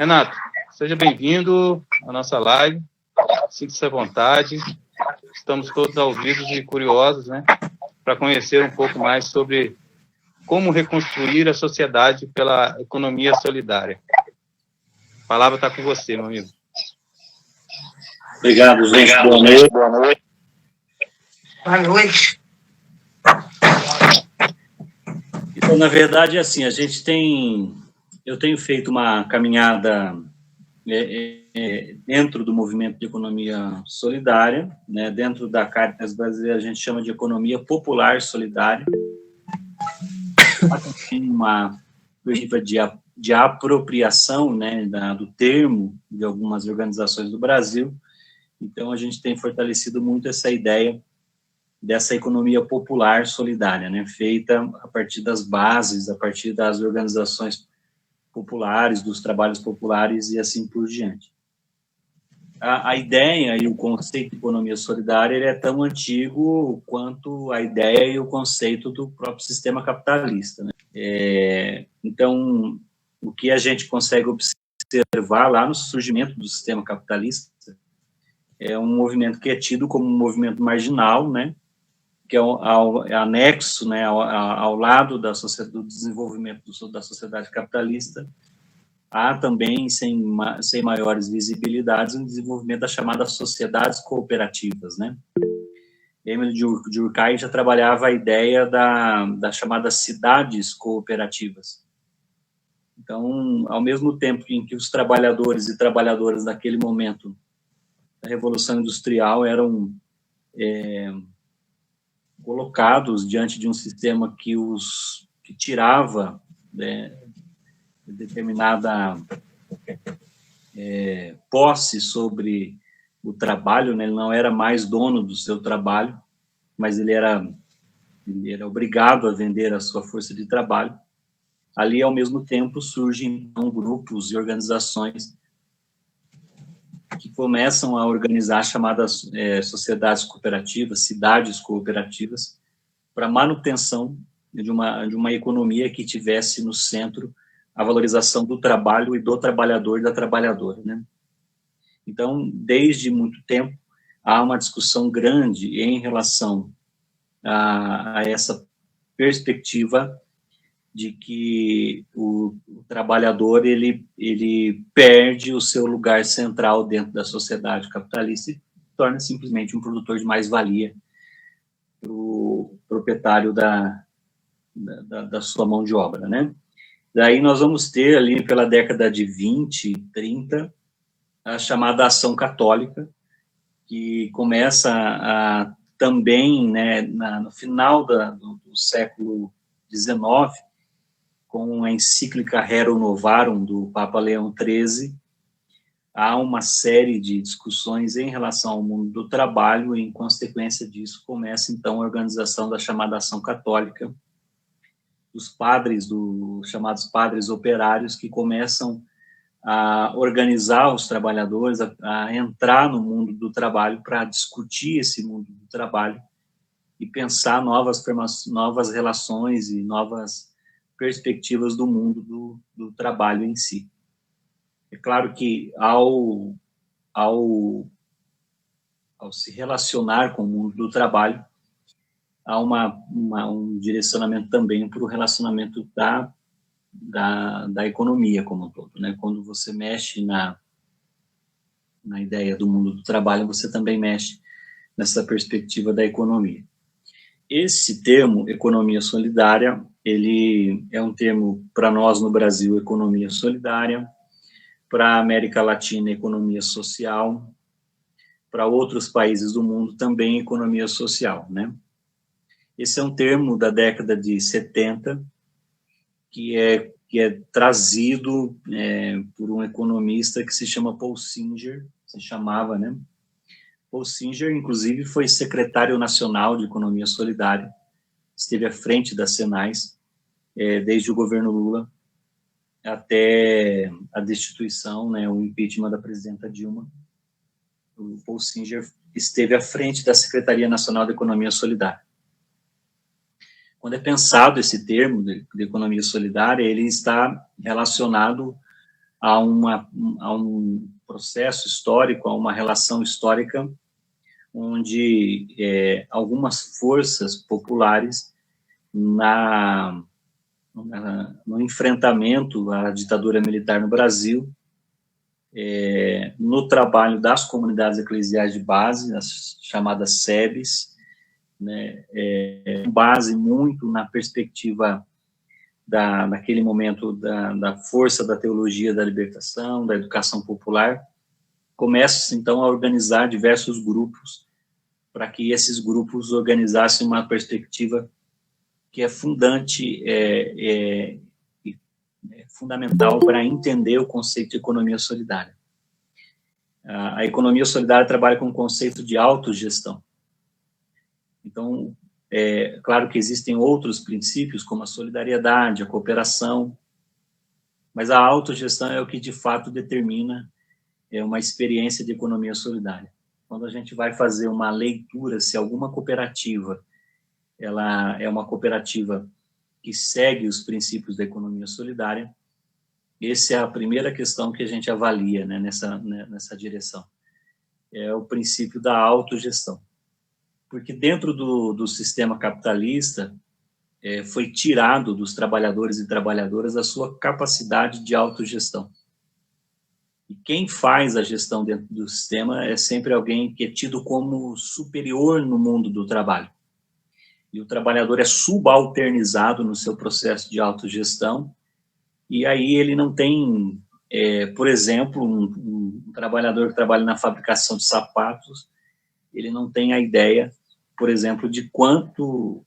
Renato, seja bem-vindo à nossa live. Sinta-se à vontade. Estamos todos ouvidos e curiosos, né, para conhecer um pouco mais sobre como reconstruir a sociedade pela economia solidária. A palavra está com você, meu amigo. Obrigado, gente. Boa noite. Boa noite. Boa noite. Então, na verdade, assim, eu tenho feito uma caminhada dentro do movimento de economia solidária, né? Dentro da Caritas brasileira a gente chama de economia popular solidária. Tem uma perspectiva de apropriação, né, do termo de algumas organizações do Brasil. Então, a gente tem fortalecido muito essa ideia dessa economia popular solidária, né, feita a partir das bases, a partir das organizações populares, dos trabalhos populares e assim por diante. A ideia e o conceito de economia solidária ele é tão antigo quanto a ideia e o conceito do próprio sistema capitalista, né? Então, o que a gente consegue observar lá no surgimento do sistema capitalista é um movimento que é tido como um movimento marginal, né, que é anexo, né, ao lado do desenvolvimento da sociedade capitalista. Há também, sem maiores visibilidades, um desenvolvimento das chamadas sociedades cooperativas, né? Emile Durkheim já trabalhava a ideia das chamadas cidades cooperativas. Então, ao mesmo tempo em que os trabalhadores e trabalhadoras naquele momento da Revolução Industrial eram colocados diante de um sistema que tirava, né, determinada posse sobre o trabalho, né? Ele não era mais dono do seu trabalho, mas ele era obrigado a vender a sua força de trabalho. Ali, ao mesmo tempo, surgem então, grupos e organizações que começam a organizar chamadas sociedades cooperativas, cidades cooperativas, para manutenção de uma economia que tivesse no centro a valorização do trabalho e do trabalhador e da trabalhadora, né? Então, desde muito tempo, há uma discussão grande em relação a essa perspectiva de que o trabalhador ele perde o seu lugar central dentro da sociedade capitalista e torna simplesmente um produtor de mais-valia para o proprietário da sua mão de obra, né? Daí nós vamos ter ali pela década de 20, 30, a chamada ação católica, que começa também, né, no final do século XIX, com a encíclica Rerum Novarum do Papa Leão XIII. Há uma série de discussões em relação ao mundo do trabalho e, em consequência disso, começa então a organização da chamada ação católica, dos padres, chamados padres operários, que começam a organizar os trabalhadores, a entrar no mundo do trabalho para discutir esse mundo do trabalho e pensar novas relações e novas perspectivas do mundo do trabalho em si. É claro que ao se relacionar com o mundo do trabalho, há um direcionamento também para o relacionamento da economia como um todo, né? Quando você mexe na ideia do mundo do trabalho, você também mexe nessa perspectiva da economia. Esse termo, economia solidária, ele é um termo, para nós no Brasil, economia solidária, para a América Latina, economia social, para outros países do mundo, também economia social, né? Esse é um termo da década de 70, que é trazido por um economista que se chama Paul Singer, se chamava, né? Paul Singer, inclusive, foi secretário nacional de Economia Solidária, esteve à frente da Senais, desde o governo Lula até a destituição, né, o impeachment da presidenta Dilma. O Paul Singer esteve à frente da Secretaria Nacional de Economia Solidária. Quando é pensado esse termo de economia solidária, ele está relacionado a um processo histórico, a uma relação histórica, onde algumas forças populares, no enfrentamento à ditadura militar no Brasil, no trabalho das comunidades eclesiais de base, as chamadas SEBs, né, base muito na perspectiva naquele momento da força da teologia da libertação, da educação popular, começa então a organizar diversos grupos para que esses grupos organizassem uma perspectiva que é fundamental para entender o conceito de economia solidária. A economia solidária trabalha com o conceito de autogestão. Então, claro que existem outros princípios, como a solidariedade, a cooperação, mas a autogestão é o que, de fato, determina uma experiência de economia solidária. Quando a gente vai fazer uma leitura, se alguma cooperativa ela é uma cooperativa que segue os princípios da economia solidária, essa é a primeira questão que a gente avalia, né, nessa direção. É o princípio da autogestão. Porque dentro do sistema capitalista, foi tirado dos trabalhadores e trabalhadoras a sua capacidade de autogestão. E quem faz a gestão dentro do sistema é sempre alguém que é tido como superior no mundo do trabalho. E o trabalhador é subalternizado no seu processo de autogestão, e aí ele não tem, por exemplo, um trabalhador que trabalha na fabricação de sapatos, ele não tem a ideia, por exemplo, de quanto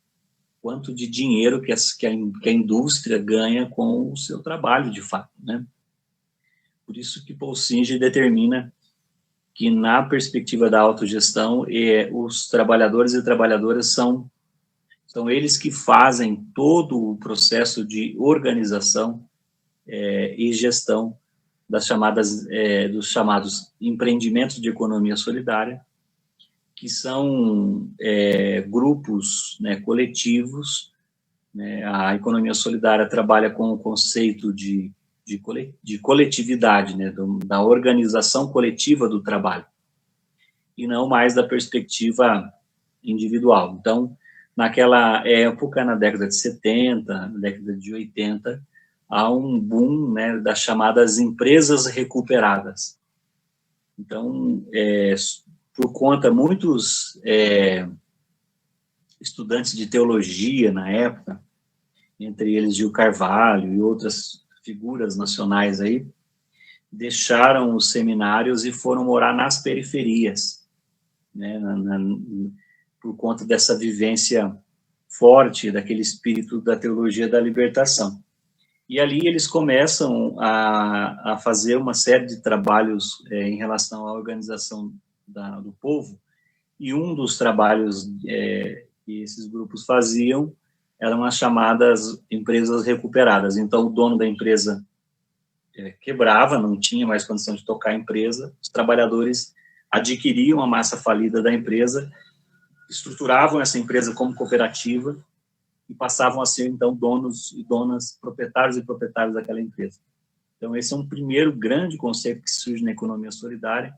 de dinheiro que a indústria ganha com o seu trabalho, de fato, né? Por isso que Paul Singer determina que, na perspectiva da autogestão, os trabalhadores e trabalhadoras são eles que fazem todo o processo de organização e gestão dos chamados empreendimentos de economia solidária, que são grupos, né, coletivos, né? A economia solidária trabalha com o conceito de coletividade, né, da organização coletiva do trabalho, e não mais da perspectiva individual. Então, naquela época, na década de 70, na década de 80, há um boom, né, das chamadas empresas recuperadas. Então, por conta, muitos estudantes de teologia na época, entre eles Gil Carvalho e outras figuras nacionais aí, deixaram os seminários e foram morar nas periferias, né, por conta dessa vivência forte, daquele espírito da teologia da libertação. E ali eles começam a fazer uma série de trabalhos em relação à organização do povo, e um dos trabalhos que esses grupos faziam eram as chamadas empresas recuperadas. Então, o dono da empresa quebrava, não tinha mais condição de tocar a empresa, os trabalhadores adquiriam a massa falida da empresa, estruturavam essa empresa como cooperativa e passavam a ser, então, donos e donas, proprietários e proprietários daquela empresa. Então, esse é um primeiro grande conceito que surge na economia solidária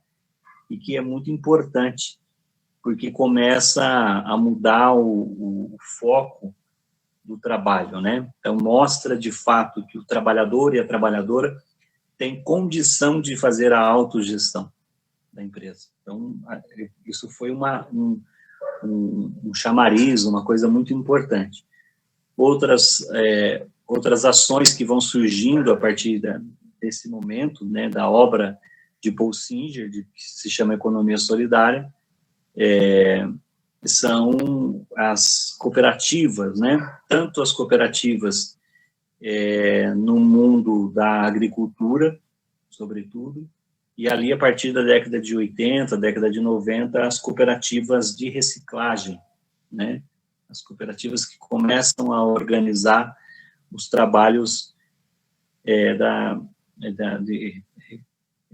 e que é muito importante, porque começa a mudar o foco do trabalho, né? Então, mostra, de fato, que o trabalhador e a trabalhadora têm condição de fazer a autogestão da empresa. Então, isso foi um chamariz, uma coisa muito importante. Outras ações que vão surgindo a partir desse momento, né, da obra de Paul Singer, que se chama Economia Solidária, são as cooperativas, né? Tanto as cooperativas no mundo da agricultura, sobretudo, e ali, a partir da década de 80, década de 90, as cooperativas de reciclagem, né? As cooperativas que começam a organizar os trabalhos de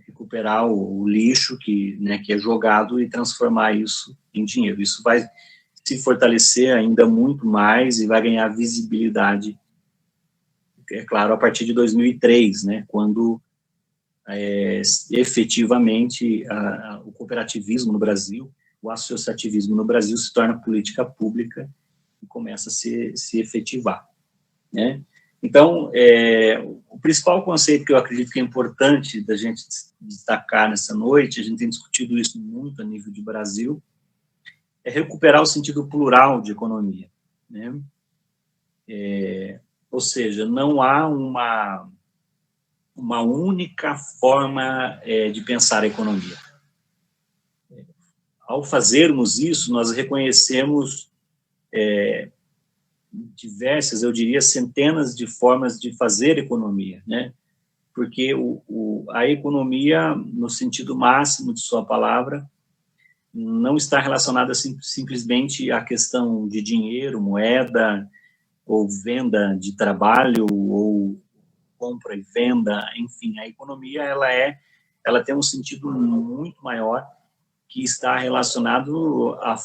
recuperar o lixo que é jogado e transformar isso em dinheiro. Isso vai se fortalecer ainda muito mais e vai ganhar visibilidade, é claro, a partir de 2003, né, quando efetivamente o cooperativismo no Brasil, o associativismo no Brasil se torna política pública e começa a se efetivar, né? Então, o principal conceito que eu acredito que é importante da gente destacar nessa noite, a gente tem discutido isso muito a nível de Brasil, é recuperar o sentido plural de economia, né? Ou seja, não há uma única forma de pensar a economia. Ao fazermos isso, nós reconhecemos diversas, eu diria, centenas de formas de fazer economia, né? Porque a economia, no sentido máximo de sua palavra, não está relacionada simplesmente à questão de dinheiro, moeda, ou venda de trabalho, ou compra e venda, enfim, a economia, ela tem um sentido muito maior, que está relacionado à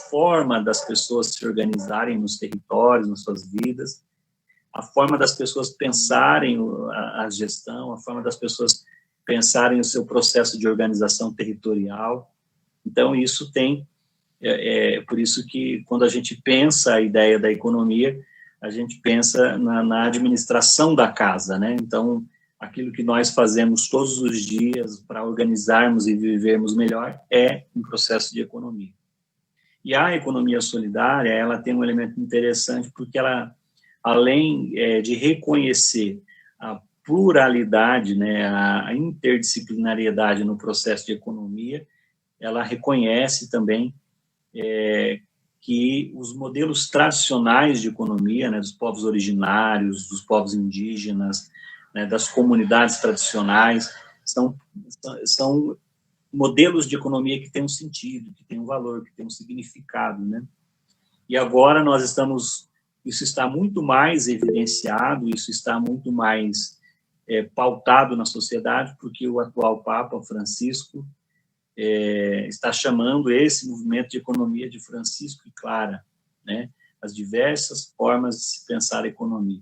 forma das pessoas se organizarem nos territórios, nas suas vidas, a forma das pessoas pensarem a gestão, a forma das pessoas pensarem o seu processo de organização territorial. Então, isso tem, por isso que, quando a gente pensa a ideia da economia, a gente pensa na administração da casa, né? Então, aquilo que nós fazemos todos os dias para organizarmos e vivermos melhor é um processo de economia. E a economia solidária, ela tem um elemento interessante, porque ela, além de reconhecer a pluralidade, né, a interdisciplinariedade no processo de economia, ela reconhece também que os modelos tradicionais de economia, né, dos povos originários, dos povos indígenas, né, das comunidades tradicionais, são modelos de economia que têm um sentido, que têm um valor, que têm um significado, né? E agora isso está muito mais evidenciado, isso está muito mais pautado na sociedade, porque o atual Papa Francisco está chamando esse movimento de economia de Francisco e Clara, né? As diversas formas de se pensar a economia.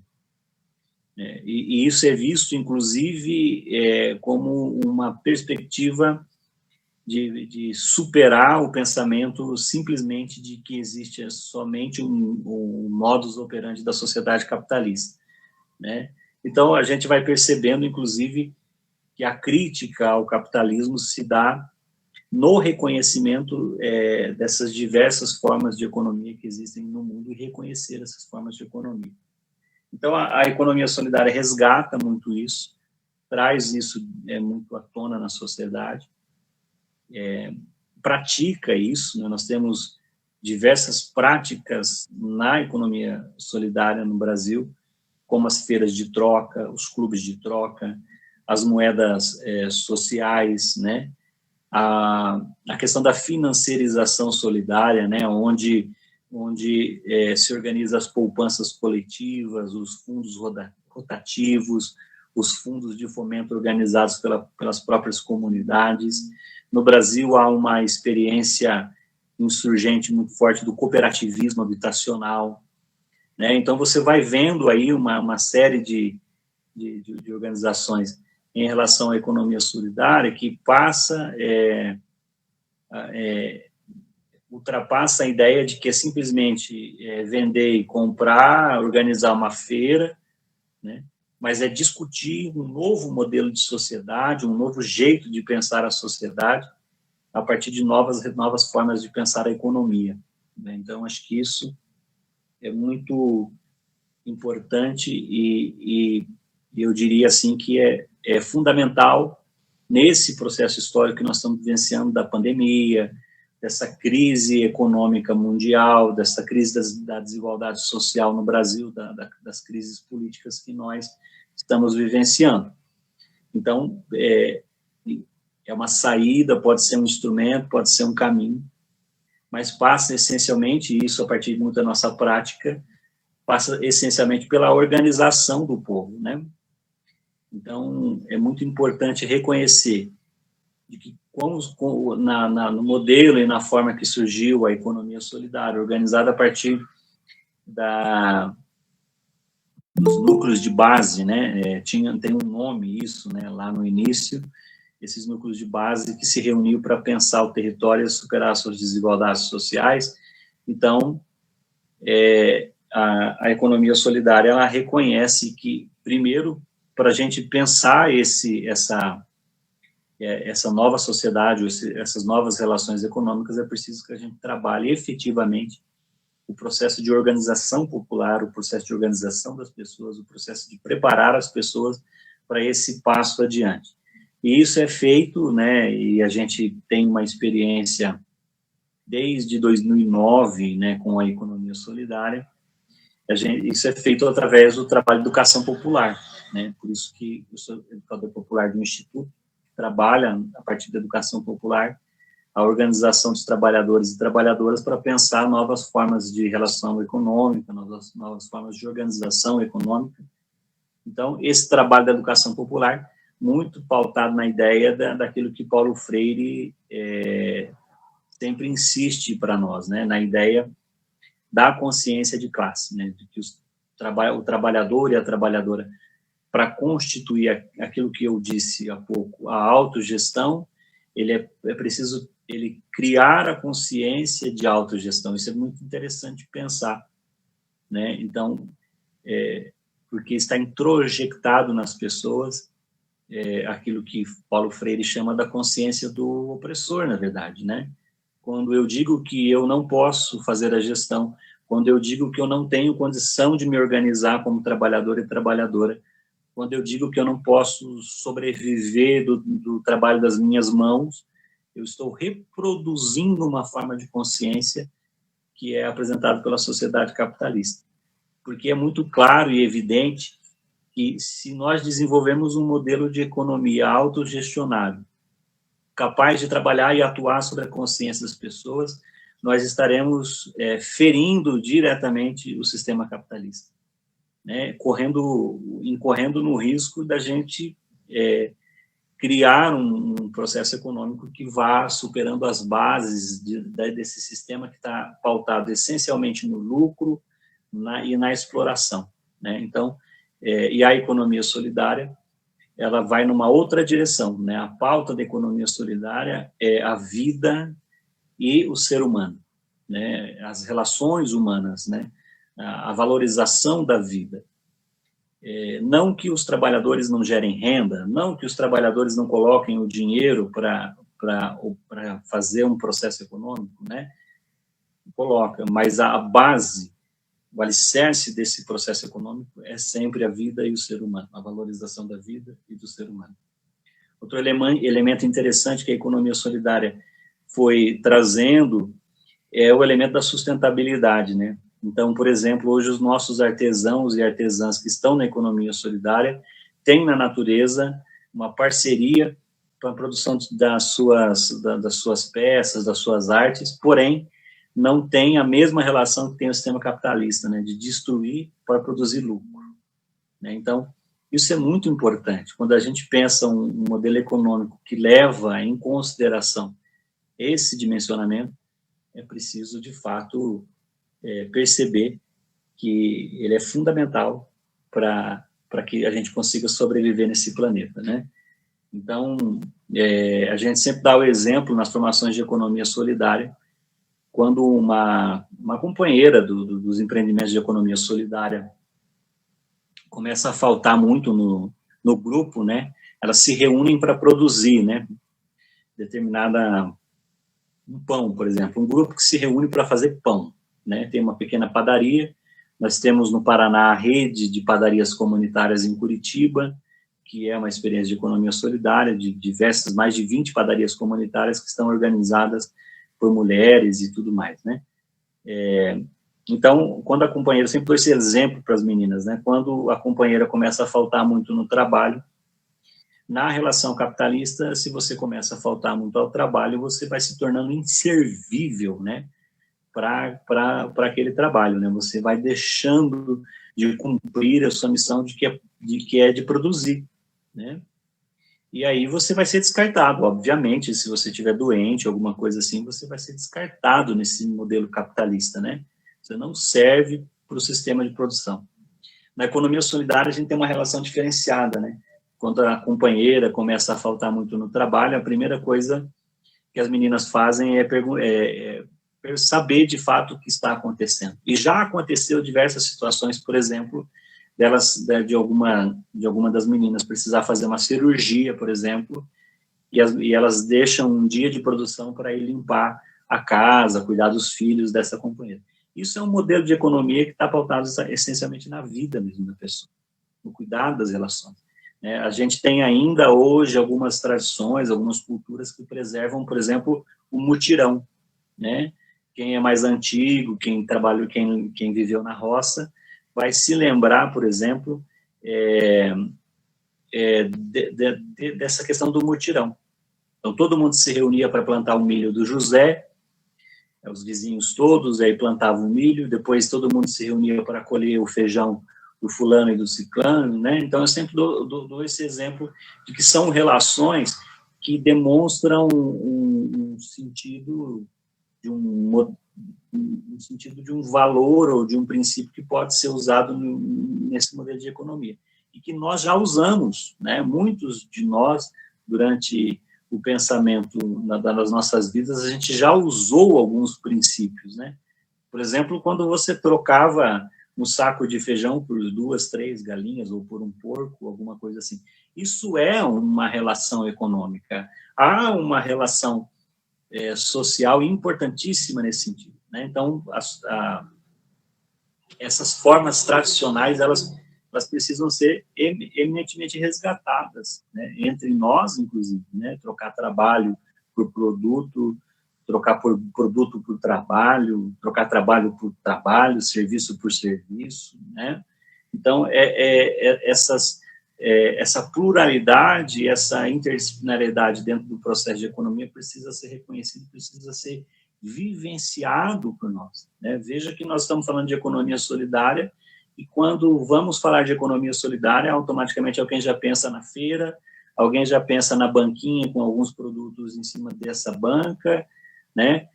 E isso é visto, inclusive, como uma perspectiva de superar o pensamento simplesmente de que existe somente um modus operandi da sociedade capitalista, né? Então, a gente vai percebendo, inclusive, que a crítica ao capitalismo se dá no reconhecimento dessas diversas formas de economia que existem no mundo e reconhecer essas formas de economia. Então, a economia solidária resgata muito isso, traz isso muito à tona na sociedade, pratica isso, né? Nós temos diversas práticas na economia solidária no Brasil, como as feiras de troca, os clubes de troca, as moedas sociais, né? A questão da financiarização solidária, né? Onde se organiza as poupanças coletivas, os fundos rotativos, os fundos de fomento organizados pelas próprias comunidades. No Brasil, há uma experiência insurgente muito forte do cooperativismo habitacional, né? Então, você vai vendo aí uma série de organizações em relação à economia solidária que ultrapassa a ideia de que é simplesmente vender e comprar, organizar uma feira, né? Mas é discutir um novo modelo de sociedade, um novo jeito de pensar a sociedade a partir de novas formas de pensar a economia, né? Então, acho que isso é muito importante e eu diria assim que é fundamental nesse processo histórico que nós estamos vivenciando da pandemia, dessa crise econômica mundial, dessa crise da desigualdade social no Brasil, das crises políticas que nós estamos vivenciando. Então, é uma saída, pode ser um instrumento, pode ser um caminho, mas passa essencialmente, isso a partir muito da nossa prática, passa essencialmente pela organização do povo, né? Então, é muito importante reconhecer de que no modelo e na forma que surgiu a economia solidária, organizada a partir da dos núcleos de base, né? Tem um nome isso, né? Lá no início, esses núcleos de base que se reuniam para pensar o território e superar suas desigualdades sociais. Então, a economia solidária, ela reconhece que, primeiro, para a gente pensar essa nova sociedade, essas novas relações econômicas, é preciso que a gente trabalhe efetivamente o processo de organização popular, o processo de organização das pessoas, o processo de preparar as pessoas para esse passo adiante. E isso é feito, né, e a gente tem uma experiência desde 2009, né, com a economia solidária. Isso é feito através do trabalho de educação popular, né, por isso que eu sou educador popular do Instituto, que trabalha a partir da educação popular, a organização dos trabalhadores e trabalhadoras para pensar novas formas de relação econômica, novas formas de organização econômica. Então, esse trabalho da educação popular, muito pautado na ideia daquilo que Paulo Freire sempre insiste para nós, né, na ideia da consciência de classe, né, de que o trabalhador e a trabalhadora, para constituir aquilo que eu disse há pouco, a autogestão, é preciso ele criar a consciência de autogestão. Isso é muito interessante pensar, né? Então, porque está introjectado nas pessoas aquilo que Paulo Freire chama da consciência do opressor, na verdade, né? Quando eu digo que eu não posso fazer a gestão, quando eu digo que eu não tenho condição de me organizar como trabalhador e trabalhadora, quando eu digo que eu não posso sobreviver do trabalho das minhas mãos, eu estou reproduzindo uma forma de consciência que é apresentada pela sociedade capitalista. Porque é muito claro e evidente que se nós desenvolvemos um modelo de economia autogestionável, capaz de trabalhar e atuar sobre a consciência das pessoas, nós estaremos ferindo diretamente o sistema capitalista, né? Incorrendo no risco da gente criar um processo econômico que vá superando as bases desse sistema que está pautado essencialmente no lucro e na exploração, né? Então, e a economia solidária, ela vai numa outra direção, né? A pauta da economia solidária é a vida e o ser humano, né? As relações humanas, né? A valorização da vida. Não que os trabalhadores não gerem renda, não que os trabalhadores não coloquem o dinheiro para fazer um processo econômico, né? Coloca, mas a base, o alicerce desse processo econômico é sempre a vida e o ser humano, a valorização da vida e do ser humano. Outro elemento interessante que a economia solidária foi trazendo é o elemento da sustentabilidade, né? Então, por exemplo, hoje os nossos artesãos e artesãs que estão na economia solidária têm na natureza uma parceria para a produção das suas peças, das suas artes, porém, não tem a mesma relação que tem o sistema capitalista, né, de destruir para produzir lucro, né? Então, isso é muito importante. Quando a gente pensa um modelo econômico que leva em consideração esse dimensionamento, é preciso, de fato, perceber que ele é fundamental para que a gente consiga sobreviver nesse planeta, né? Então, a gente sempre dá o exemplo nas formações de economia solidária, quando uma companheira dos empreendimentos de economia solidária começa a faltar muito no grupo, né? Elas se reúnem para produzir, né? Um pão, por exemplo, um grupo que se reúne para fazer pão, né? Tem uma pequena padaria, nós temos no Paraná a rede de padarias comunitárias em Curitiba, que é uma experiência de economia solidária, de diversas, mais de 20 padarias comunitárias que estão organizadas por mulheres e tudo mais, né? Então, quando a companheira, sempre dou esse exemplo para as meninas, né? Quando a companheira começa a faltar muito no trabalho, na relação capitalista, se você começa a faltar muito ao trabalho, você vai se tornando inservível, né? Para aquele trabalho, né? Você vai deixando de cumprir a sua missão de produzir, né? E aí você vai ser descartado, obviamente, se você estiver doente, alguma coisa assim, você vai ser descartado nesse modelo capitalista, né? Você não serve para o sistema de produção. Na economia solidária, a gente tem uma relação diferenciada, né? Quando a companheira começa a faltar muito no trabalho, a primeira coisa que as meninas fazem é saber de fato o que está acontecendo. E já aconteceu diversas situações, por exemplo, de alguma das meninas precisar fazer uma cirurgia, por exemplo, e elas deixam um dia de produção para ir limpar a casa, cuidar dos filhos dessa companheira. Isso é um modelo de economia que está pautado essencialmente na vida mesmo da pessoa, no cuidado das relações. A gente tem ainda hoje algumas tradições, algumas culturas que preservam, por exemplo, o mutirão, né? Quem é mais antigo, quem trabalhou, quem viveu na roça, vai se lembrar, por exemplo, dessa questão do mutirão. Então, todo mundo se reunia para plantar o milho do José, os vizinhos todos, aí plantavam o milho, depois todo mundo se reunia para colher o feijão do fulano e do ciclano, né? Então, eu sempre dou esse exemplo de que são relações que demonstram um sentido de um valor ou de um princípio que pode ser usado nesse modelo de economia. E que nós já usamos, né? Muitos de nós, durante o pensamento das nossas vidas, a gente já usou alguns princípios, né? Por exemplo, quando você trocava um saco de feijão por 2, 3 galinhas, ou por um porco, alguma coisa assim. Isso é uma relação econômica. Há uma relação social importantíssima nesse sentido, né? Então, essas formas tradicionais, elas precisam ser eminentemente resgatadas, né? Entre nós, inclusive, né? Trocar trabalho por produto, trocar por produto por trabalho, trocar trabalho por trabalho, serviço por serviço, né? Então, essa pluralidade, essa interdisciplinaridade dentro do processo de economia precisa ser reconhecido, precisa ser vivenciado por nós, né? Veja que nós estamos falando de economia solidária, e quando vamos falar de economia solidária, automaticamente alguém já pensa na feira, alguém já pensa na banquinha com alguns produtos em cima dessa banca, né?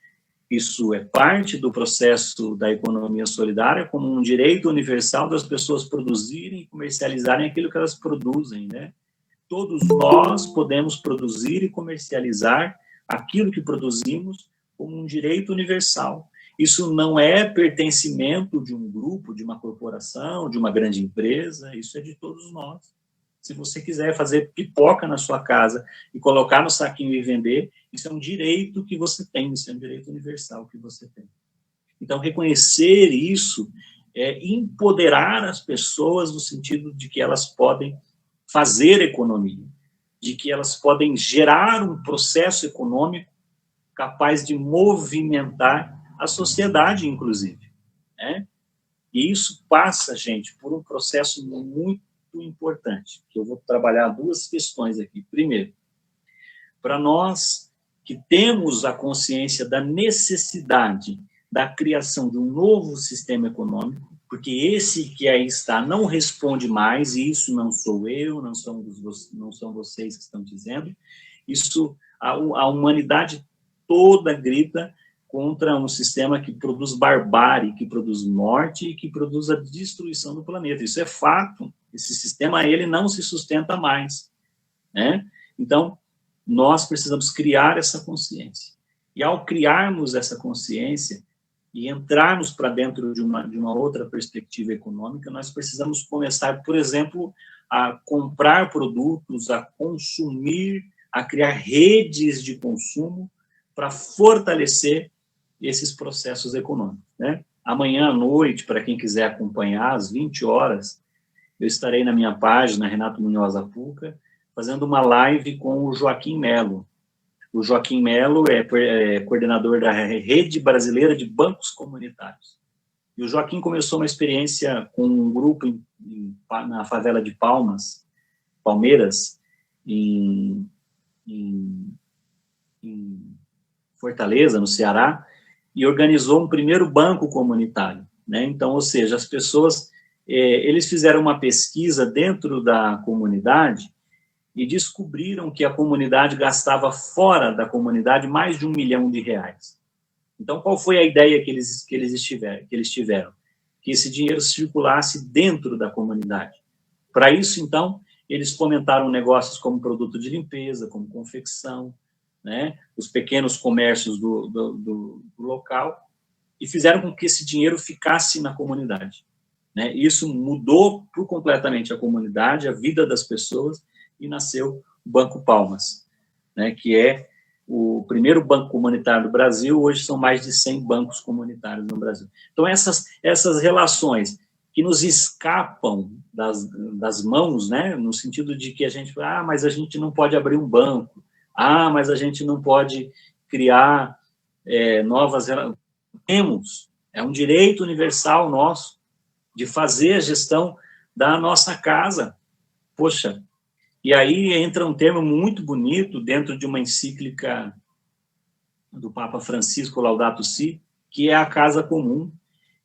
Isso é parte do processo da economia solidária, como um direito universal das pessoas produzirem e comercializarem aquilo que elas produzem, né? Todos nós podemos produzir e comercializar aquilo que produzimos como um direito universal. Isso não é pertencimento de um grupo, de uma corporação, de uma grande empresa, isso é de todos nós. Se você quiser fazer pipoca na sua casa e colocar no saquinho e vender, isso é um direito que você tem, isso é um direito universal que você tem. Então, reconhecer isso é empoderar as pessoas no sentido de que elas podem fazer economia, de que elas podem gerar um processo econômico capaz de movimentar a sociedade, inclusive, né? E isso passa, gente, por um processo muito importante, que eu vou trabalhar 2 questões aqui. Primeiro, para nós que temos a consciência da necessidade da criação de um novo sistema econômico, porque esse que aí está não responde mais, e isso não sou eu, não são vocês que estão dizendo, isso a humanidade toda grita contra um sistema que produz barbárie, que produz morte e que produz a destruição do planeta. Isso é fato. Esse sistema, ele não se sustenta mais, né? Então, nós precisamos criar essa consciência. E ao criarmos essa consciência e entrarmos para dentro de uma outra perspectiva econômica, nós precisamos começar, por exemplo, a comprar produtos, a consumir, a criar redes de consumo para fortalecer esses processos econômicos, né? Amanhã à noite, para quem quiser acompanhar, às 20 horas, eu estarei na minha página, Renato Munhoz Apuca, fazendo uma live com o Joaquim Melo. O Joaquim Melo é coordenador da Rede Brasileira de Bancos Comunitários. E o Joaquim começou uma experiência com um grupo na favela de Palmeiras, em Fortaleza, no Ceará, e organizou um primeiro banco comunitário, né? Então, ou seja, as pessoas, eles fizeram uma pesquisa dentro da comunidade e descobriram que a comunidade gastava fora da comunidade mais de R$1 milhão. Então, qual foi a ideia que eles tiveram? que esse dinheiro circulasse dentro da comunidade. Para isso, então, eles fomentaram negócios como produto de limpeza, como confecção, né, os pequenos comércios do local, e fizeram com que esse dinheiro ficasse na comunidade. Né? Isso mudou completamente a comunidade, a vida das pessoas, e nasceu o Banco Palmas, né, que é o primeiro banco comunitário do Brasil. Hoje são mais de 100 bancos comunitários no Brasil. Então, essas relações que nos escapam das mãos, né, no sentido de que a gente, mas a gente não pode abrir um banco, mas a gente não pode criar novas relações. Temos, é um direito universal nosso de fazer a gestão da nossa casa. Poxa, e aí entra um termo muito bonito dentro de uma encíclica do Papa Francisco, Laudato Si, que é a casa comum,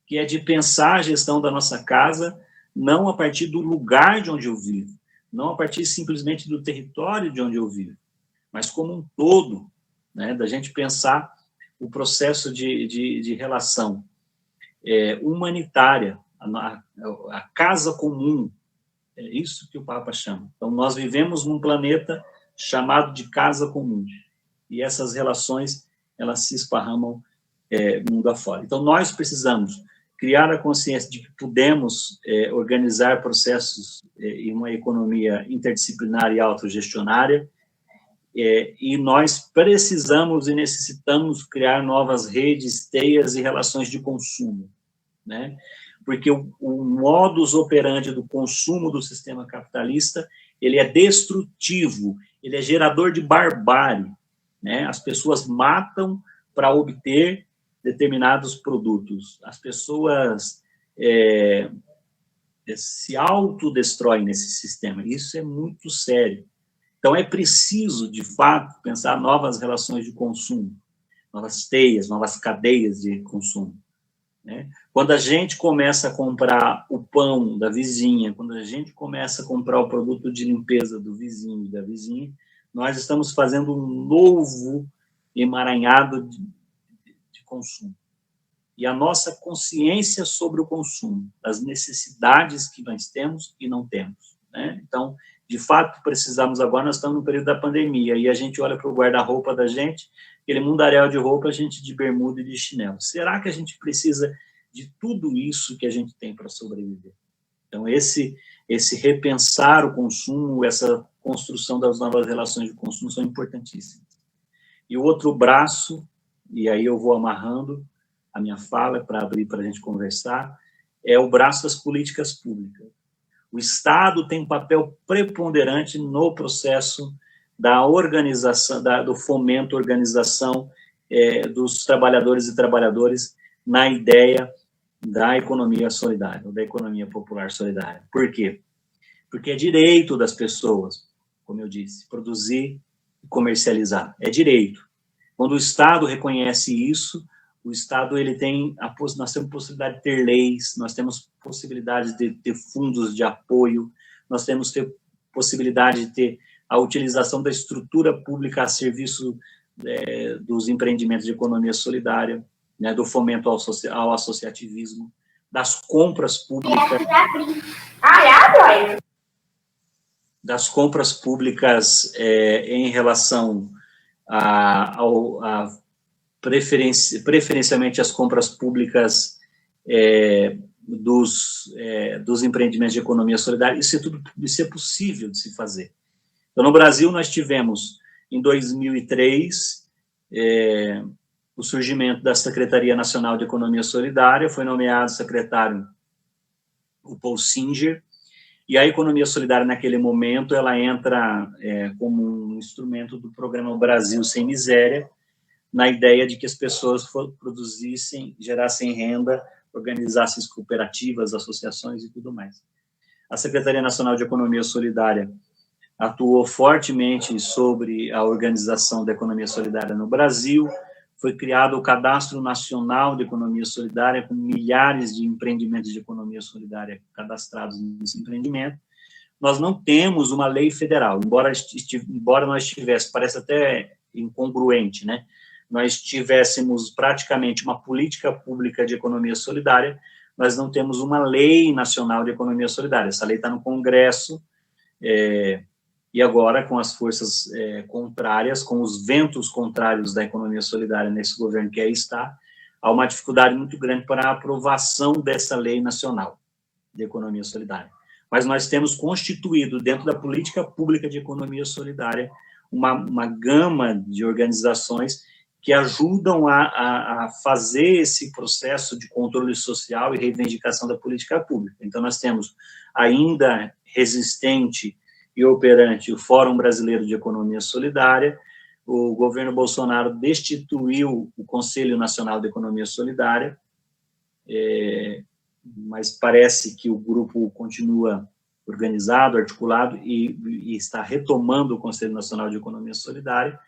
que é de pensar a gestão da nossa casa não a partir do lugar de onde eu vivo, não a partir simplesmente do território de onde eu vivo, mas como um todo, né, da gente pensar o processo de relação humanitária, a casa comum. É isso que o Papa chama. Então, nós vivemos num planeta chamado de casa comum. E essas relações, elas se esparramam mundo afora. Então, nós precisamos criar a consciência de que podemos organizar processos em uma economia interdisciplinar e autogestionária, e nós precisamos e necessitamos criar novas redes, teias e relações de consumo, né? Porque o modus operandi do consumo do sistema capitalista, ele é destrutivo, ele é gerador de barbárie, né? As pessoas matam para obter determinados produtos, as pessoas se autodestroem nesse sistema, isso é muito sério. Então, é preciso, de fato, pensar novas relações de consumo, novas teias, novas cadeias de consumo. Né? Quando a gente começa a comprar o pão da vizinha, quando a gente começa a comprar o produto de limpeza do vizinho e da vizinha, nós estamos fazendo um novo emaranhado de consumo. E a nossa consciência sobre o consumo, das necessidades que nós temos e não temos. Né? Então, de fato, precisamos agora, nós estamos no período da pandemia, e a gente olha para o guarda-roupa da gente, aquele mundaréu de roupa, a gente de bermuda e de chinelo. Será que a gente precisa de tudo isso que a gente tem para sobreviver? Então, esse repensar o consumo, essa construção das novas relações de consumo são importantíssimas. E o outro braço, e aí eu vou amarrando a minha fala para abrir para a gente conversar, é o braço das políticas públicas. O Estado tem um papel preponderante no processo da organização, do fomento, organização dos trabalhadores e trabalhadoras na ideia da economia solidária, ou da economia popular solidária. Por quê? Porque é direito das pessoas, como eu disse, produzir e comercializar. É direito. Quando o Estado reconhece isso, o Estado nós temos possibilidade de ter leis, nós temos possibilidade de ter fundos de apoio, nós temos possibilidade de ter a utilização da estrutura pública a serviço dos empreendimentos de economia solidária, né, do fomento ao associativismo, das compras públicas, em relação a preferencialmente as compras públicas dos empreendimentos de economia solidária. Isso é possível de se fazer. Então, no Brasil, nós tivemos, em 2003, o surgimento da Secretaria Nacional de Economia Solidária, foi nomeado secretário o Paul Singer, e a economia solidária, naquele momento, ela entra como um instrumento do programa Brasil Sem Miséria, na ideia de que as pessoas produzissem, gerassem renda, organizassem cooperativas, associações e tudo mais. A Secretaria Nacional de Economia Solidária atuou fortemente sobre a organização da economia solidária no Brasil, foi criado o Cadastro Nacional de Economia Solidária, com milhares de empreendimentos de economia solidária cadastrados nesse empreendimento. Nós não temos uma lei federal, embora nós tivéssemos, parece até incongruente, né? Nós tivéssemos praticamente uma política pública de economia solidária, nós não temos uma lei nacional de economia solidária. Essa lei está no Congresso, e agora, com as forças contrárias, com os ventos contrários da economia solidária nesse governo que aí está, há uma dificuldade muito grande para a aprovação dessa lei nacional de economia solidária. Mas nós temos constituído, dentro da política pública de economia solidária, uma gama de organizações que ajudam a fazer esse processo de controle social e reivindicação da política pública. Então, nós temos ainda resistente e operante o Fórum Brasileiro de Economia Solidária. O governo Bolsonaro destituiu o Conselho Nacional de Economia Solidária, mas parece que o grupo continua organizado, articulado, e está retomando o Conselho Nacional de Economia Solidária.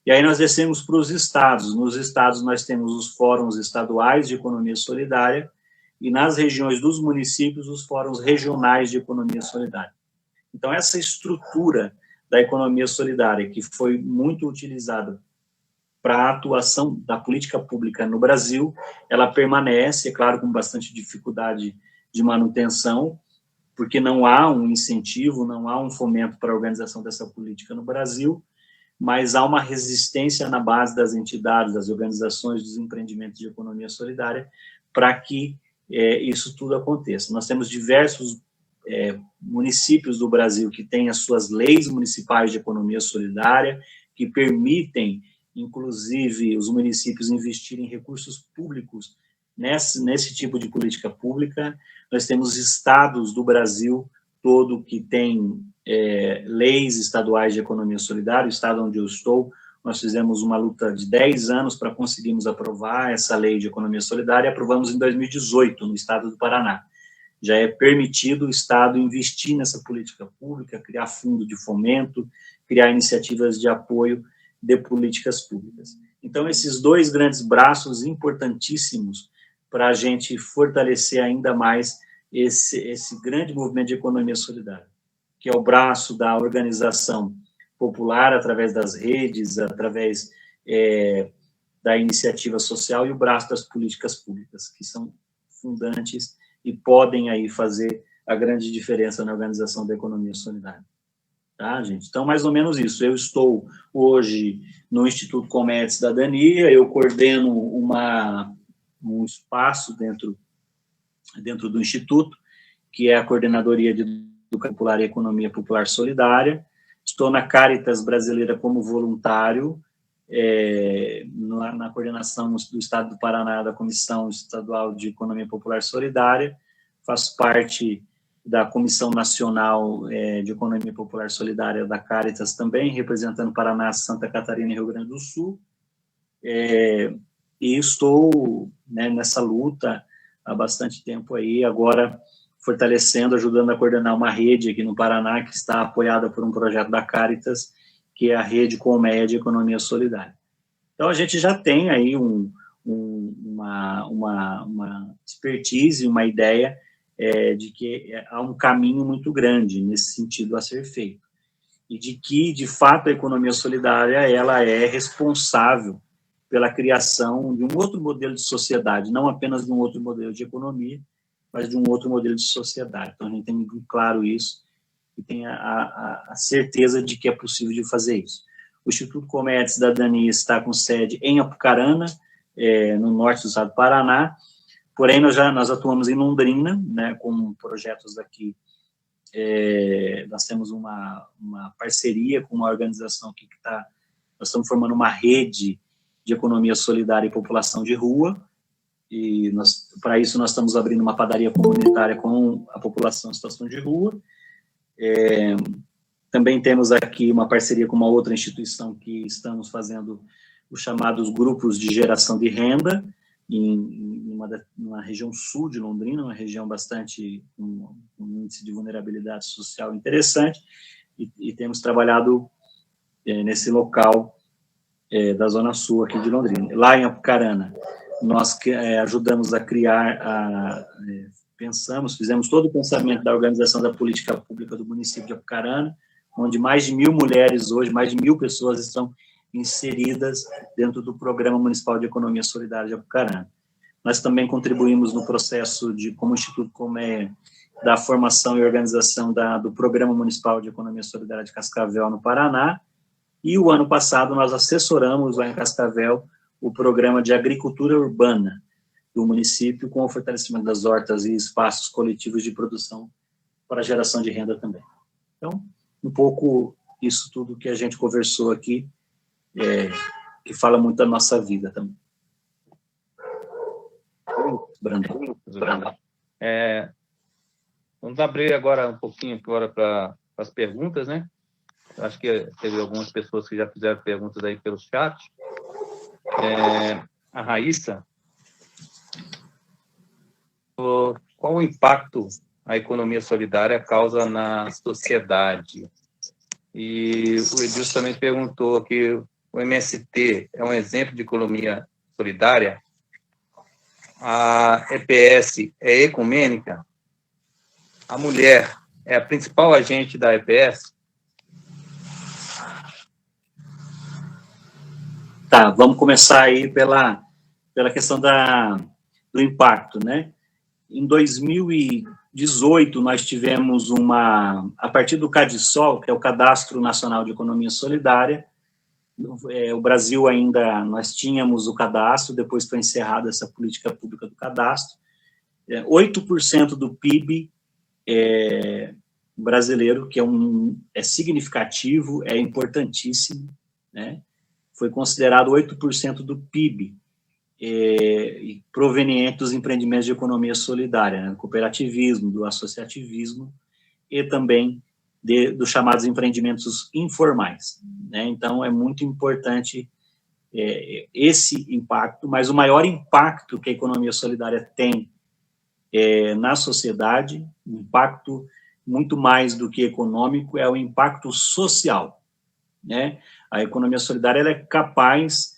E aí nós descemos para os estados. Nos estados nós temos os fóruns estaduais de economia solidária e nas regiões dos municípios os fóruns regionais de economia solidária. Então, essa estrutura da economia solidária, que foi muito utilizada para a atuação da política pública no Brasil, ela permanece, é claro, com bastante dificuldade de manutenção, porque não há um incentivo, não há um fomento para a organização dessa política no Brasil, mas há uma resistência na base das entidades, das organizações, dos empreendimentos de economia solidária, para que isso tudo aconteça. Nós temos diversos municípios do Brasil que têm as suas leis municipais de economia solidária, que permitem, inclusive, os municípios investirem recursos públicos nesse tipo de política pública. Nós temos estados do Brasil todo que têm leis estaduais de economia solidária. O estado onde eu estou, nós fizemos uma luta de 10 anos para conseguirmos aprovar essa lei de economia solidária, e aprovamos em 2018, no estado do Paraná. Já é permitido o estado investir nessa política pública, criar fundo de fomento, criar iniciativas de apoio de políticas públicas. Então, esses dois grandes braços importantíssimos para a gente fortalecer ainda mais esse grande movimento de economia solidária, que é o braço da organização popular, através das redes, através da iniciativa social, e o braço das políticas públicas, que são fundantes e podem aí fazer a grande diferença na organização da economia solidária. Tá, gente? Então, mais ou menos isso. Eu estou hoje no Instituto Comédia e Cidadania, eu coordeno um espaço dentro do Instituto, que é a Coordenadoria de Educação Popular e Economia Popular Solidária. Estou na Caritas Brasileira como voluntário, na coordenação do Estado do Paraná da Comissão Estadual de Economia Popular Solidária, faço parte da Comissão Nacional de Economia Popular Solidária da Caritas também, representando Paraná, Santa Catarina e Rio Grande do Sul, e estou nessa luta há bastante tempo aí, agora fortalecendo, ajudando a coordenar uma rede aqui no Paraná, que está apoiada por um projeto da Caritas, que é a Rede Colmeia de Economia Solidária. Então, a gente já tem aí uma expertise, uma ideia de que há um caminho muito grande nesse sentido a ser feito, e de que, de fato, a economia solidária ela é responsável pela criação de um outro modelo de sociedade, não apenas de um outro modelo de economia, mas de um outro modelo de sociedade. Então, a gente tem muito claro isso, e tem a certeza de que é possível de fazer isso. O Instituto Comédia e Cidadania está com sede em Apucarana, no norte do estado do Paraná, porém nós atuamos em Londrina, com projetos aqui. Nós temos uma parceria com uma organização aqui nós estamos formando uma rede de economia solidária e população de rua, e para isso nós estamos abrindo uma padaria comunitária com a população em situação de rua. Também temos aqui uma parceria com uma outra instituição que estamos fazendo os chamados grupos de geração de renda, numa região sul de Londrina, uma região bastante com um índice de vulnerabilidade social interessante, e temos trabalhado nesse local da Zona Sul aqui de Londrina. Lá em Apucarana, nós ajudamos a criar, fizemos todo o pensamento da organização da política pública do município de Apucarana, onde mais de 1.000 mulheres hoje, mais de 1.000 pessoas estão inseridas dentro do Programa Municipal de Economia Solidária de Apucarana. Nós também contribuímos no processo como Instituto da formação e organização do Programa Municipal de Economia Solidária de Cascavel, no Paraná, e o ano passado nós assessoramos lá em Cascavel o Programa de Agricultura Urbana do município, com o fortalecimento das hortas e espaços coletivos de produção para geração de renda também. Então, um pouco isso tudo que a gente conversou aqui, que fala muito da nossa vida também. Brandão. Vamos abrir agora um pouquinho para as perguntas, né? Eu acho que teve algumas pessoas que já fizeram perguntas aí pelo chat. A Raíssa, qual o impacto a economia solidária causa na sociedade? E o Edilson também perguntou que o MST é um exemplo de economia solidária? A EPS é ecumênica? A mulher é a principal agente da EPS? Tá, vamos começar aí pela questão do impacto, né? Em 2018, nós tivemos a partir do CADISOL, que é o Cadastro Nacional de Economia Solidária, o Brasil ainda, nós tínhamos o cadastro, depois foi encerrada essa política pública do cadastro, 8% do PIB brasileiro, que é significativo, é importantíssimo, né? Foi considerado 8% do PIB, proveniente dos empreendimentos de economia solidária, né? Do cooperativismo, do associativismo, e também dos chamados empreendimentos informais, né? Então, é muito importante esse impacto, mas o maior impacto que a economia solidária tem na sociedade, um impacto muito mais do que econômico, é o impacto social, né? A economia solidária ela é capaz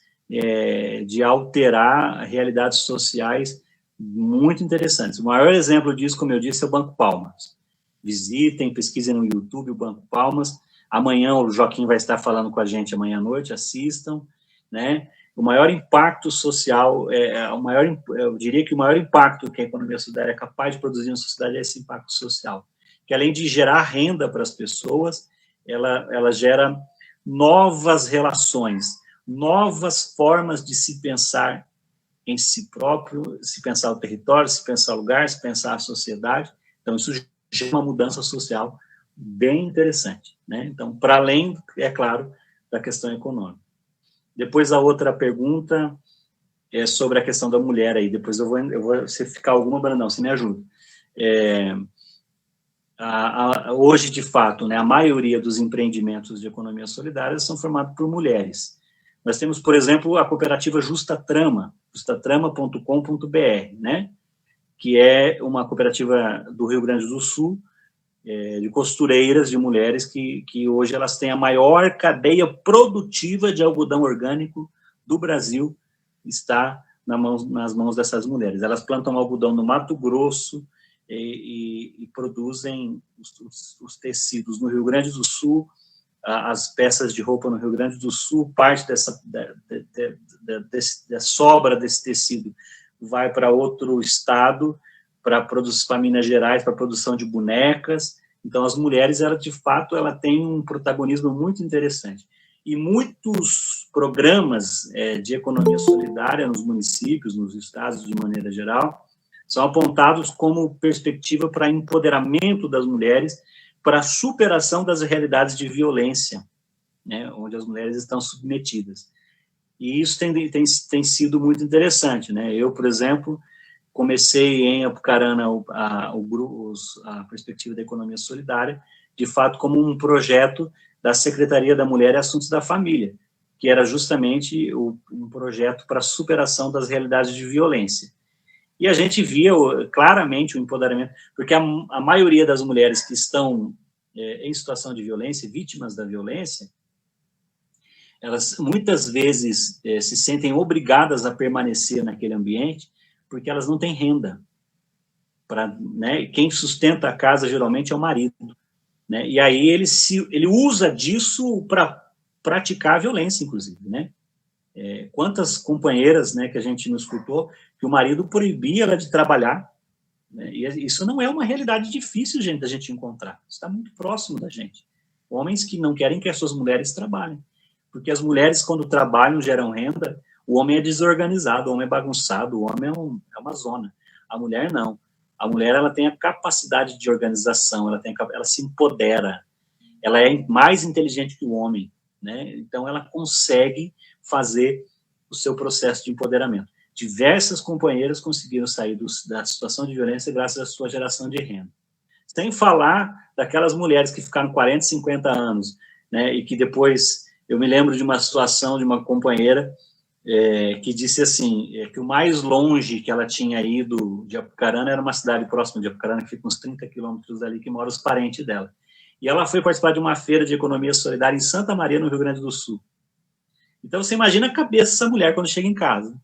de alterar realidades sociais muito interessantes. O maior exemplo disso, como eu disse, é o Banco Palmas. Visitem, pesquisem no YouTube o Banco Palmas. Amanhã o Joaquim vai estar falando com a gente amanhã à noite, assistam, né? O maior impacto social, eu diria que o maior impacto que a economia solidária é capaz de produzir na sociedade é esse impacto social, que além de gerar renda para as pessoas, ela gera novas relações, novas formas de se pensar em si próprio, se pensar o território, se pensar o lugar, se pensar a sociedade. Então, isso gera uma mudança social bem interessante, né? Então, para além, é claro, da questão econômica. Depois, a outra pergunta é sobre a questão da mulher aí. Depois eu vou se ficar alguma, Brandão, você me ajuda. Hoje, de fato, né, a maioria dos empreendimentos de economia solidária são formados por mulheres. Nós temos, por exemplo, a cooperativa Justa Trama, justatrama.com.br, né, que é uma cooperativa do Rio Grande do Sul, de costureiras, de mulheres, que hoje elas têm a maior cadeia produtiva de algodão orgânico do Brasil, está nas mãos dessas mulheres. Elas plantam algodão no Mato Grosso e produzem os tecidos no Rio Grande do Sul, as peças de roupa no Rio Grande do Sul, parte da sobra desse tecido vai para outro estado, para Minas Gerais, para a produção de bonecas. Então, as mulheres, de fato, ela tem um protagonismo muito interessante. E muitos programas de economia solidária nos municípios, nos estados, de maneira geral, são apontados como perspectiva para empoderamento das mulheres, para a superação das realidades de violência, né, onde as mulheres estão submetidas. E isso tem sido muito interessante, né? Eu, por exemplo, comecei em Apucarana a perspectiva da economia solidária, de fato, como um projeto da Secretaria da Mulher e Assuntos da Família, que era justamente um projeto para a superação das realidades de violência. E a gente via claramente o empoderamento, porque a maioria das mulheres que estão em situação de violência, vítimas da violência, elas muitas vezes se sentem obrigadas a permanecer naquele ambiente, porque elas não têm renda. Né, quem sustenta a casa, geralmente, é o marido. Né, e aí ele usa disso para praticar a violência, inclusive. Né? Quantas companheiras, né, que a gente não escutou, que o marido proibia ela de trabalhar, né? E isso não é uma realidade difícil, gente, da gente encontrar. Está muito próximo da gente. Homens que não querem que as suas mulheres trabalhem. Porque as mulheres, quando trabalham, geram renda, o homem é desorganizado, o homem é bagunçado, o homem é uma zona. A mulher, não. A mulher, ela tem a capacidade de organização, ela se empodera, ela é mais inteligente que o homem, né? Então, ela consegue fazer o seu processo de empoderamento. Diversas companheiras conseguiram sair da situação de violência graças à sua geração de renda. Sem falar daquelas mulheres que ficaram 40, 50 anos, né, e que depois, eu me lembro de uma situação de uma companheira que disse assim, que o mais longe que ela tinha ido de Apucarana era uma cidade próxima de Apucarana, que fica uns 30 quilômetros dali, que moram os parentes dela. E ela foi participar de uma feira de economia solidária em Santa Maria, no Rio Grande do Sul. Então, você imagina a cabeça dessa mulher quando chega em casa,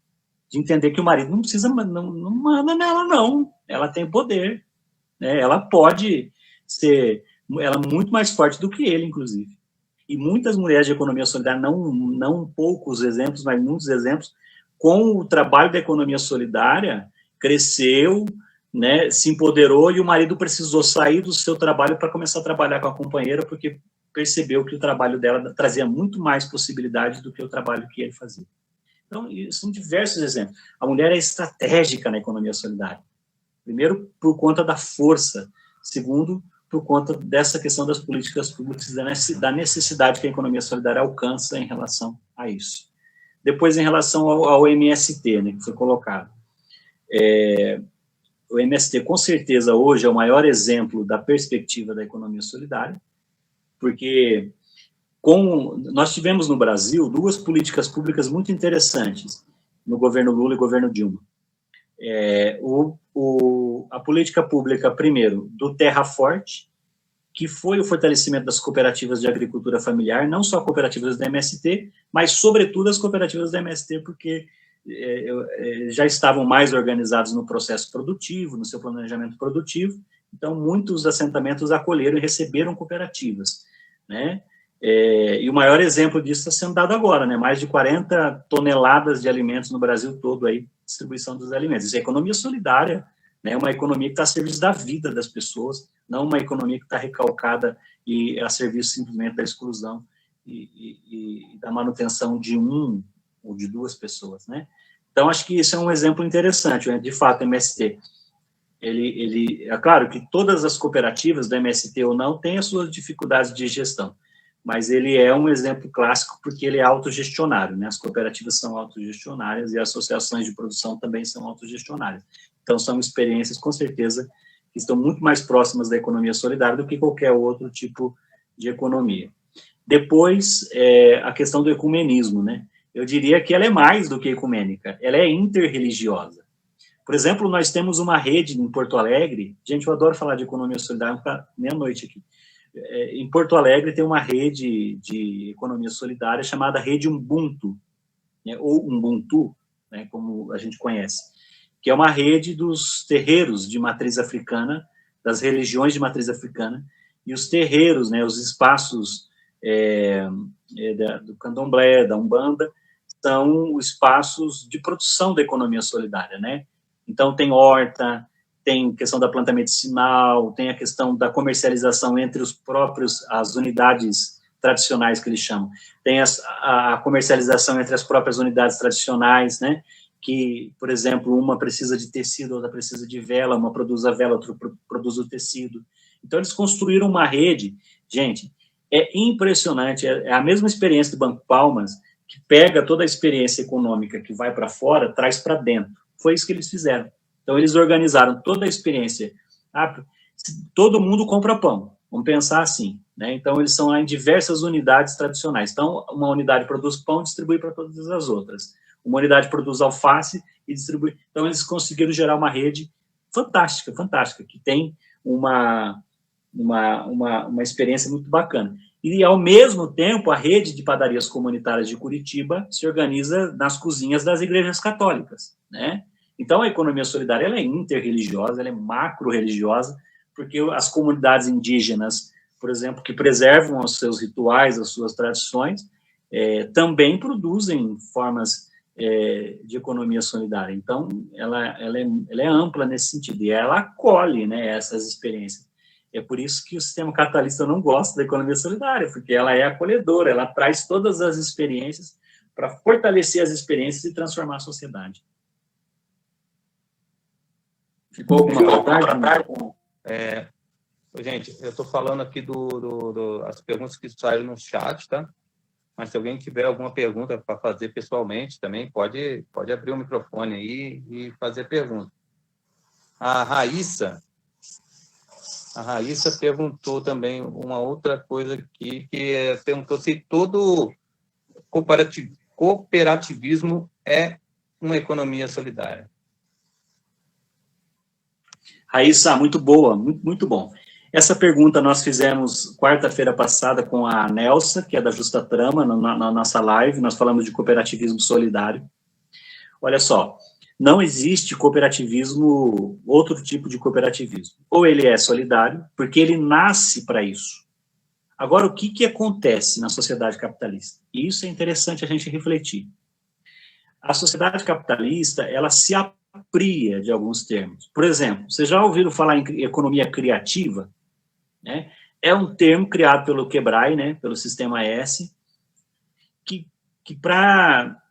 de entender que o marido não precisa, não manda nela, não. Ela tem poder, né? Ela pode ser, ela é muito mais forte do que ele, inclusive. E muitas mulheres de economia solidária, não poucos exemplos, mas muitos exemplos, com o trabalho da economia solidária, cresceu, né, se empoderou, e o marido precisou sair do seu trabalho para começar a trabalhar com a companheira, porque percebeu que o trabalho dela trazia muito mais possibilidades do que o trabalho que ele fazia. Então, são diversos exemplos. A mulher é estratégica na economia solidária. Primeiro, por conta da força. Segundo, por conta dessa questão das políticas públicas, da necessidade que a economia solidária alcança em relação a isso. Depois, em relação ao MST, né, que foi colocado. O MST, com certeza, hoje é o maior exemplo da perspectiva da economia solidária, porque nós tivemos no Brasil duas políticas públicas muito interessantes no governo Lula e governo Dilma. A política pública, primeiro, do Terra Forte, que foi o fortalecimento das cooperativas de agricultura familiar, não só cooperativas da MST, mas, sobretudo, as cooperativas da MST, porque já estavam mais organizados no processo produtivo, no seu planejamento produtivo, então, muitos assentamentos acolheram e receberam cooperativas, né? E o maior exemplo disso está sendo dado agora, né? Mais de 40 toneladas de alimentos no Brasil todo, aí, distribuição dos alimentos. Isso é economia solidária, né? Uma economia que está a serviço da vida das pessoas, não uma economia que está recalcada e a serviço simplesmente da exclusão e da manutenção de um ou de duas pessoas, né? Então, acho que isso é um exemplo interessante, né? De fato, o MST, é claro que todas as cooperativas do MST ou não têm as suas dificuldades de gestão, mas ele é um exemplo clássico porque ele é autogestionário, né? As cooperativas são autogestionárias e as associações de produção também são autogestionárias. Então, são experiências, com certeza, que estão muito mais próximas da economia solidária do que qualquer outro tipo de economia. Depois, a questão do ecumenismo, né? Eu diria que ela é mais do que ecumênica, ela é interreligiosa. Por exemplo, nós temos uma rede em Porto Alegre, gente, eu adoro falar de economia solidária, vou ficar meia-noite aqui. Em Porto Alegre tem uma rede de economia solidária chamada Rede Ubuntu, né, ou Ubuntu, né, como a gente conhece, que é uma rede dos terreiros de matriz africana, das religiões de matriz africana, e os terreiros, né, os espaços do candomblé, da Umbanda, são espaços de produção da economia solidária, né? Então, tem horta, tem questão da planta medicinal, tem a questão da comercialização entre as unidades tradicionais que eles chamam. Tem a comercialização entre as próprias unidades tradicionais, né? Que, por exemplo, uma precisa de tecido, outra precisa de vela, uma produz a vela, outra produz o tecido. Então, eles construíram uma rede, gente, é impressionante, é a mesma experiência do Banco Palmas, que pega toda a experiência econômica que vai para fora, traz para dentro. Foi isso que eles fizeram. Então, eles organizaram toda a experiência. Todo mundo compra pão, vamos pensar assim, né? Então, eles são lá em diversas unidades tradicionais. Então, uma unidade produz pão e distribui para todas as outras. Uma unidade produz alface e distribui. Então, eles conseguiram gerar uma rede fantástica, fantástica, que tem uma experiência muito bacana. E, ao mesmo tempo, a rede de padarias comunitárias de Curitiba se organiza nas cozinhas das igrejas católicas, né? Então, a economia solidária ela é interreligiosa, ela é macro-religiosa, porque as comunidades indígenas, por exemplo, que preservam os seus rituais, as suas tradições, também produzem formas de economia solidária. Então, ela é ampla nesse sentido, e ela acolhe, né, essas experiências. É por isso que o sistema capitalista não gosta da economia solidária, porque ela é acolhedora, ela traz todas as experiências para fortalecer as experiências e transformar a sociedade. Ficou alguma vontade? Gente, eu estou falando aqui as perguntas que saíram no chat, tá? Mas se alguém tiver alguma pergunta para fazer pessoalmente também, pode abrir o microfone aí e fazer pergunta. A Raíssa perguntou também uma outra coisa aqui, perguntou se todo cooperativismo é uma economia solidária. Raíssa, muito boa, muito bom. Essa pergunta nós fizemos quarta-feira passada com a Nelsa, que é da Justa Trama, na nossa live, nós falamos de cooperativismo solidário. Olha só, não existe cooperativismo, outro tipo de cooperativismo. Ou ele é solidário, porque ele nasce para isso. Agora, o que acontece na sociedade capitalista? E isso é interessante a gente refletir. A sociedade capitalista, ela se apropria de alguns termos. Por exemplo, vocês já ouviram falar em economia criativa? Né? É um termo criado pelo Quebray, né, pelo Sistema S, que para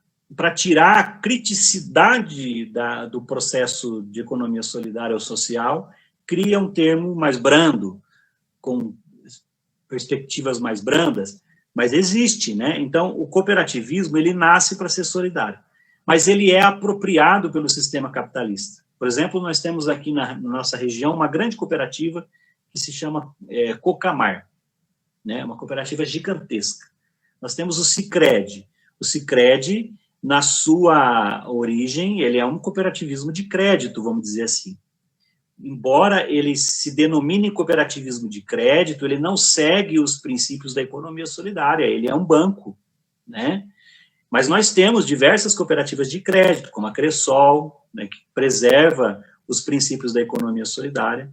tirar a criticidade do processo de economia solidária ou social, cria um termo mais brando, com perspectivas mais brandas, mas existe, né? Então, o cooperativismo, ele nasce para ser solidário, mas ele é apropriado pelo sistema capitalista. Por exemplo, nós temos aqui na nossa região uma grande cooperativa que se chama Cocamar, né? Uma cooperativa gigantesca. Nós temos o Sicredi. O Sicredi, na sua origem, ele é um cooperativismo de crédito, vamos dizer assim. Embora ele se denomine cooperativismo de crédito, ele não segue os princípios da economia solidária, ele é um banco, né? Mas nós temos diversas cooperativas de crédito, como a Cressol, né, que preserva os princípios da economia solidária.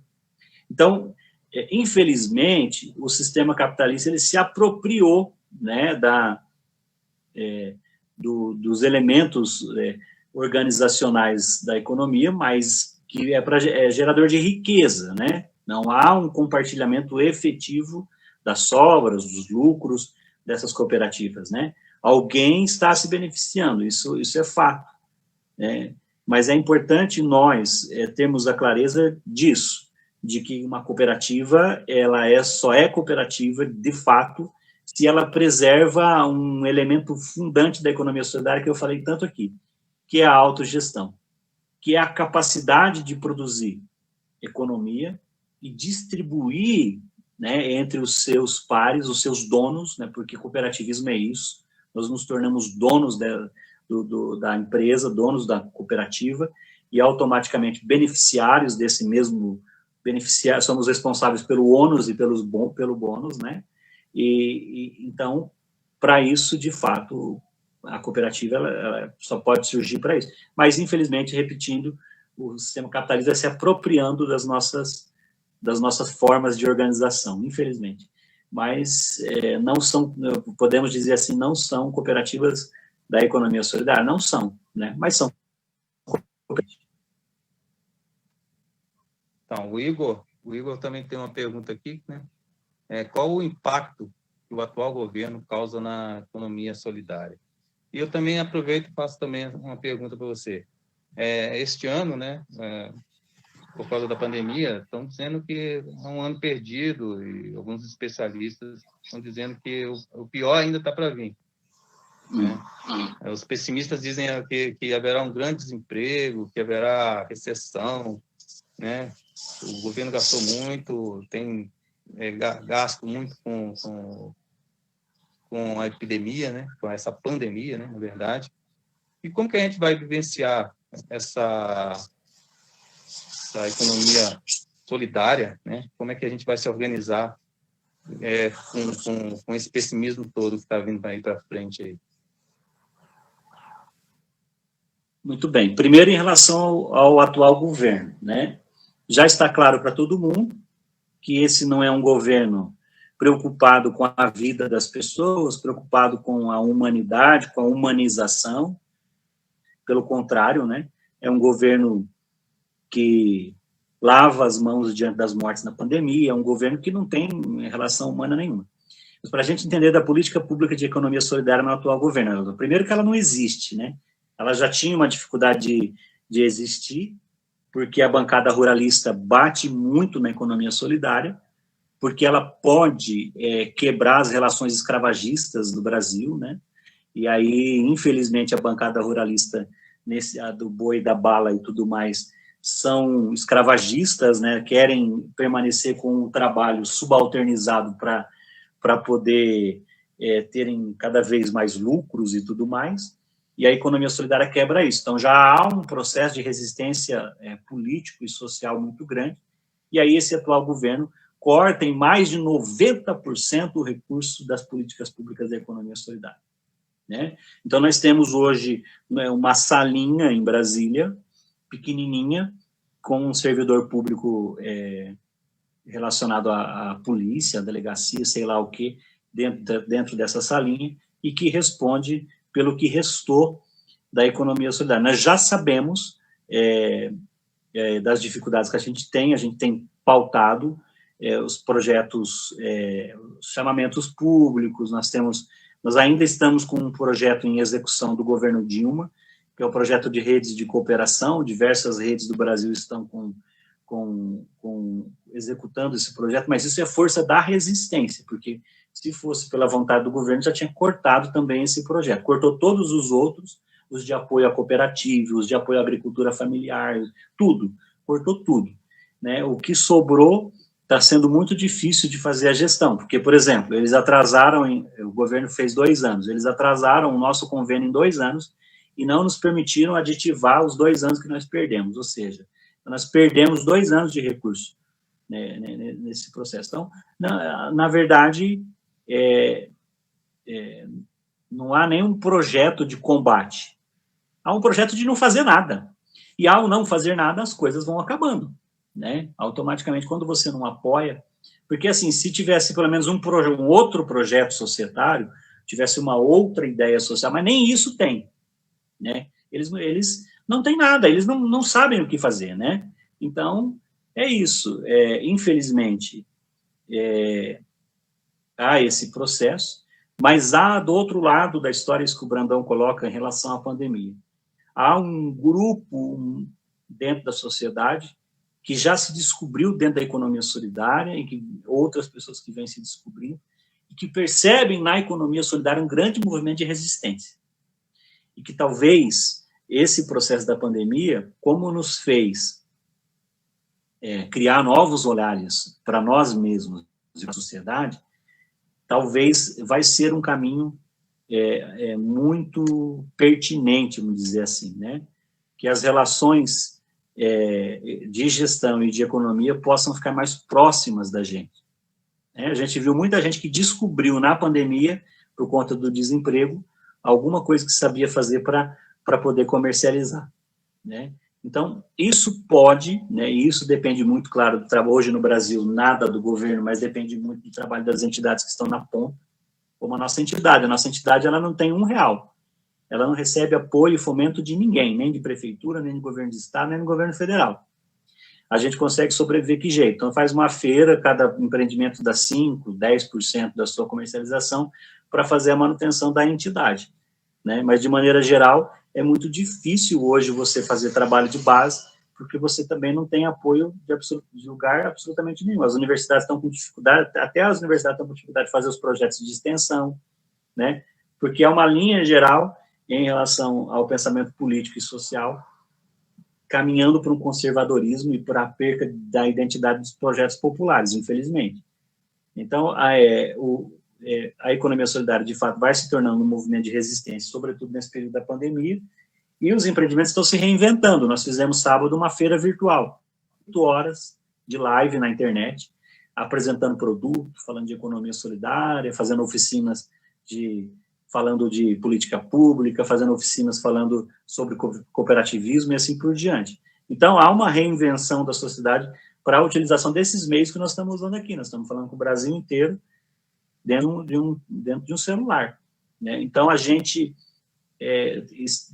Então, infelizmente, o sistema capitalista ele se apropriou, né, dos elementos organizacionais da economia, mas que é gerador de riqueza, né? Não há um compartilhamento efetivo das sobras, dos lucros dessas cooperativas, né? Alguém está se beneficiando, isso é fato, né? Mas é importante nós termos a clareza disso, de que uma cooperativa, ela só é cooperativa, de fato, se ela preserva um elemento fundante da economia solidária que eu falei tanto aqui, que é a autogestão, que é a capacidade de produzir economia e distribuir, né, entre os seus pares, os seus donos, né, porque cooperativismo é isso, nós nos tornamos donos da empresa, donos da cooperativa, e automaticamente beneficiários desse mesmo beneficiário, somos responsáveis pelo ônus e pelo bônus, né? Então, para isso, de fato, a cooperativa ela só pode surgir para isso. Mas, infelizmente, repetindo, o sistema capitalista se apropriando das nossas formas de organização, infelizmente. Mas não são, podemos dizer assim, não são cooperativas da economia solidária, não são, né? Mas são. Então, o Igor também tem uma pergunta aqui, né? Qual o impacto que o atual governo causa na economia solidária? E eu também aproveito e faço também uma pergunta para você. Este ano, né, por causa da pandemia, estão dizendo que é um ano perdido, e alguns especialistas estão dizendo que o pior ainda está para vir. Né? Os pessimistas dizem que haverá um grande desemprego, que haverá recessão, né? O governo gastou muito, tem gasto muito com a epidemia, né? Com essa pandemia, né? Na verdade. E como que a gente vai vivenciar essa economia solidária, né? Como é que a gente vai se organizar com esse pessimismo todo que está vindo aí para frente aí? Muito bem. Primeiro, em relação ao atual governo, né? Já está claro para todo mundo que esse não é um governo preocupado com a vida das pessoas, preocupado com a humanidade, com a humanização. Pelo contrário, né, é um governo que lava as mãos diante das mortes na pandemia, é um governo que não tem relação humana nenhuma. Mas para a gente entender da política pública de economia solidária no atual governo, primeiro que ela não existe, né? Ela já tinha uma dificuldade de existir, porque a bancada ruralista bate muito na economia solidária, porque ela pode quebrar as relações escravagistas do Brasil, né? E aí, infelizmente, a bancada ruralista, a do boi, da bala e tudo mais, são escravagistas, né? Querem permanecer com um trabalho subalternizado para poder terem cada vez mais lucros e tudo mais. E a economia solidária quebra isso. Então, já há um processo de resistência político e social muito grande, e aí esse atual governo corta em mais de 90% o recurso das políticas públicas da economia solidária, né? Então, nós temos hoje uma salinha em Brasília, pequenininha, com um servidor público relacionado à polícia, à delegacia, sei lá o que, dentro dessa salinha, e que responde pelo que restou da economia solidária. Nós já sabemos das dificuldades que a gente tem pautado os projetos, os chamamentos públicos, nós ainda estamos com um projeto em execução do governo Dilma, que é o projeto de redes de cooperação. Diversas redes do Brasil estão executando esse projeto, mas isso é força da resistência, porque se fosse pela vontade do governo, já tinha cortado também esse projeto. Cortou todos os outros, os de apoio à cooperativa, os de apoio à agricultura familiar, tudo, cortou tudo, né? O que sobrou está sendo muito difícil de fazer a gestão, porque, por exemplo, eles atrasaram, o governo fez 2 anos, eles atrasaram o nosso convênio em 2 anos e não nos permitiram aditivar os 2 anos que nós perdemos, ou seja, nós perdemos 2 anos de recurso, né, nesse processo. Então, na verdade, não há nenhum projeto de combate, há um projeto de não fazer nada, e ao não fazer nada, as coisas vão acabando, né? Automaticamente, quando você não apoia, porque assim, se tivesse pelo menos um outro projeto societário, tivesse uma outra ideia social, mas nem isso tem, né? Eles não têm nada, eles não sabem o que fazer, né? Então, é isso. Infelizmente, há esse processo, mas há, do outro lado da história, isso que o Brandão coloca em relação à pandemia. Há um grupo dentro da sociedade que já se descobriu dentro da economia solidária, e que outras pessoas que vêm se descobrindo, e que percebem na economia solidária um grande movimento de resistência. E que talvez esse processo da pandemia, como nos fez criar novos olhares para nós mesmos e para a sociedade, talvez vai ser um caminho muito pertinente, vamos dizer assim, né? Que as relações de gestão e de economia possam ficar mais próximas da gente. A gente viu muita gente que descobriu na pandemia, por conta do desemprego, alguma coisa que sabia fazer para poder comercializar, né? Então, isso pode, né, e isso depende muito, claro, do trabalho. Hoje no Brasil, nada do governo, mas depende muito do trabalho das entidades que estão na ponta, como a nossa entidade. A nossa entidade, ela não tem R$1. Ela não recebe apoio e fomento de ninguém, nem de prefeitura, nem de governo de estado, nem do governo federal. A gente consegue sobreviver que jeito? Então, faz uma feira, cada empreendimento dá 5%, 10% da sua comercialização para fazer a manutenção da entidade, né? Mas, de maneira geral, é muito difícil hoje você fazer trabalho de base, porque você também não tem apoio de lugar absolutamente nenhum. As universidades estão com dificuldade, até as universidades estão com dificuldade de fazer os projetos de extensão, né? Porque é uma linha geral em relação ao pensamento político e social, caminhando para um conservadorismo e para a perca da identidade dos projetos populares, infelizmente. Então, a economia solidária, de fato, vai se tornando um movimento de resistência, sobretudo nesse período da pandemia, e os empreendimentos estão se reinventando. Nós fizemos sábado uma feira virtual, 8 horas de live na internet, apresentando produto, falando de economia solidária, fazendo oficinas falando de política pública, fazendo oficinas falando sobre cooperativismo e assim por diante. Então, há uma reinvenção da sociedade para a utilização desses meios que nós estamos usando aqui. Nós estamos falando com o Brasil inteiro, dentro de um celular, né? Então, a gente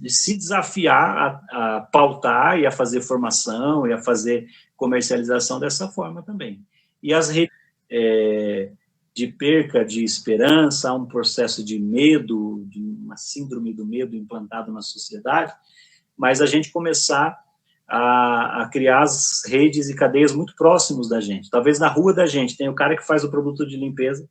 se desafiar a pautar e a fazer formação e a fazer comercialização dessa forma também. E as redes de perca de esperança, um processo de medo, de uma síndrome do medo implantado na sociedade, mas a gente começar a criar as redes e cadeias muito próximos da gente. Talvez na rua da gente tem o cara que faz o produto de limpeza,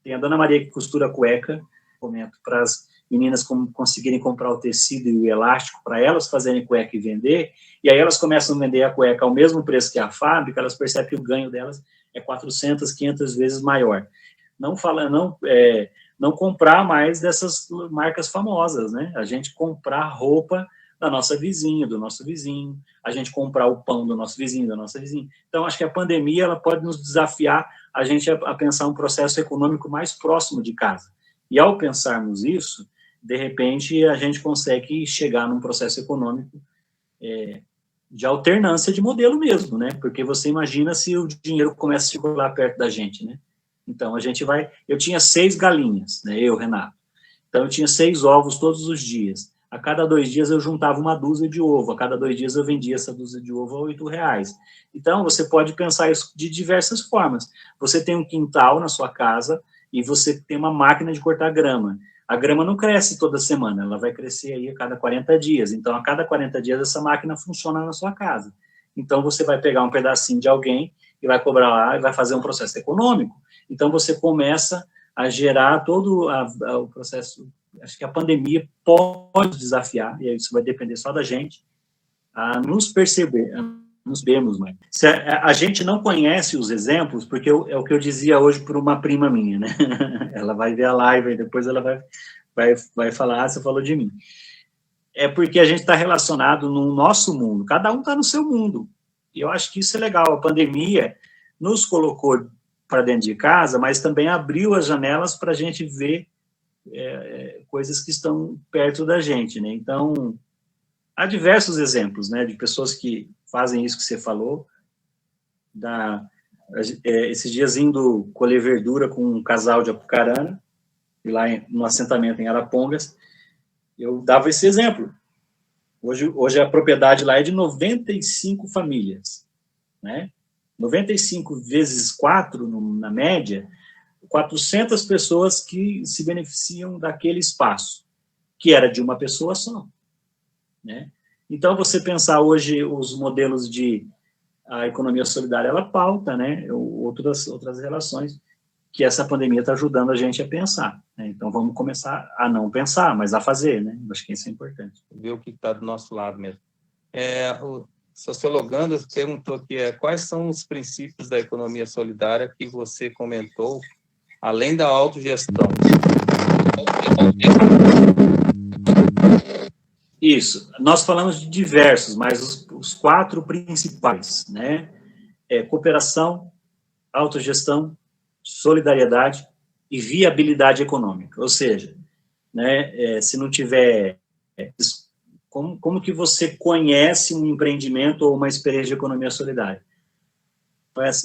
tem a Dona Maria que costura cueca, comento para as meninas conseguirem comprar o tecido e o elástico para elas fazerem cueca e vender, e aí elas começam a vender a cueca ao mesmo preço que a fábrica, elas percebem que o ganho delas é 400, 500 vezes maior. Não comprar mais dessas marcas famosas, né? A gente comprar roupa da nossa vizinha, do nosso vizinho, a gente comprar o pão do nosso vizinho, da nossa vizinha. Então, acho que a pandemia ela pode nos desafiar a gente a pensar um processo econômico mais próximo de casa. E ao pensarmos isso, de repente, a gente consegue chegar num processo econômico de alternância de modelo mesmo, né? Porque você imagina se o dinheiro começa a circular perto da gente, né? Então, a gente vai... Eu tinha 6 galinhas, né? Eu, Renato. Então, eu tinha 6 ovos todos os dias. A cada 2 dias, eu juntava uma dúzia de ovo. A cada 2 dias, eu vendia essa dúzia de ovo a R$8. Então, você pode pensar isso de diversas formas. Você tem um quintal na sua casa e você tem uma máquina de cortar grama. A grama não cresce toda semana, ela vai crescer aí a cada 40 dias. Então, a cada 40 dias, essa máquina funciona na sua casa. Então, você vai pegar um pedacinho de alguém e vai cobrar lá e vai fazer um processo econômico. Então, você começa a gerar todo o processo. Acho que a pandemia pode desafiar, e isso vai depender só da gente, a nos perceber, a nos vermos mais. A gente não conhece os exemplos, porque é o que eu dizia hoje para uma prima minha, né? Ela vai ver a live e depois ela vai falar, você falou de mim. É porque a gente está relacionado no nosso mundo, cada um está no seu mundo. E eu acho que isso é legal. A pandemia nos colocou para dentro de casa, mas também abriu as janelas para a gente ver coisas que estão perto da gente, né? Então, há diversos exemplos, né, de pessoas que fazem isso que você falou. Esses dias indo colher verdura com um casal de Apucarana, e lá no assentamento em Arapongas, eu dava esse exemplo. Hoje a propriedade lá é de 95 famílias, né? 95 vezes 4, na média, 400 pessoas que se beneficiam daquele espaço, que era de uma pessoa só, né? Então, você pensar hoje os modelos de a economia solidária, ela pauta, né, outras relações que essa pandemia está ajudando a gente a pensar, né? Então, vamos começar a não pensar, mas a fazer, né? Acho que isso é importante. Ver o que está do nosso lado mesmo. O Sociologando perguntou aqui, quais são os princípios da economia solidária que você comentou, além da autogestão? Isso. Nós falamos de diversos, mas os 4 principais, né? Cooperação, autogestão, solidariedade e viabilidade econômica. Ou seja, né, se não tiver... Como que você conhece um empreendimento ou uma experiência de economia solidária?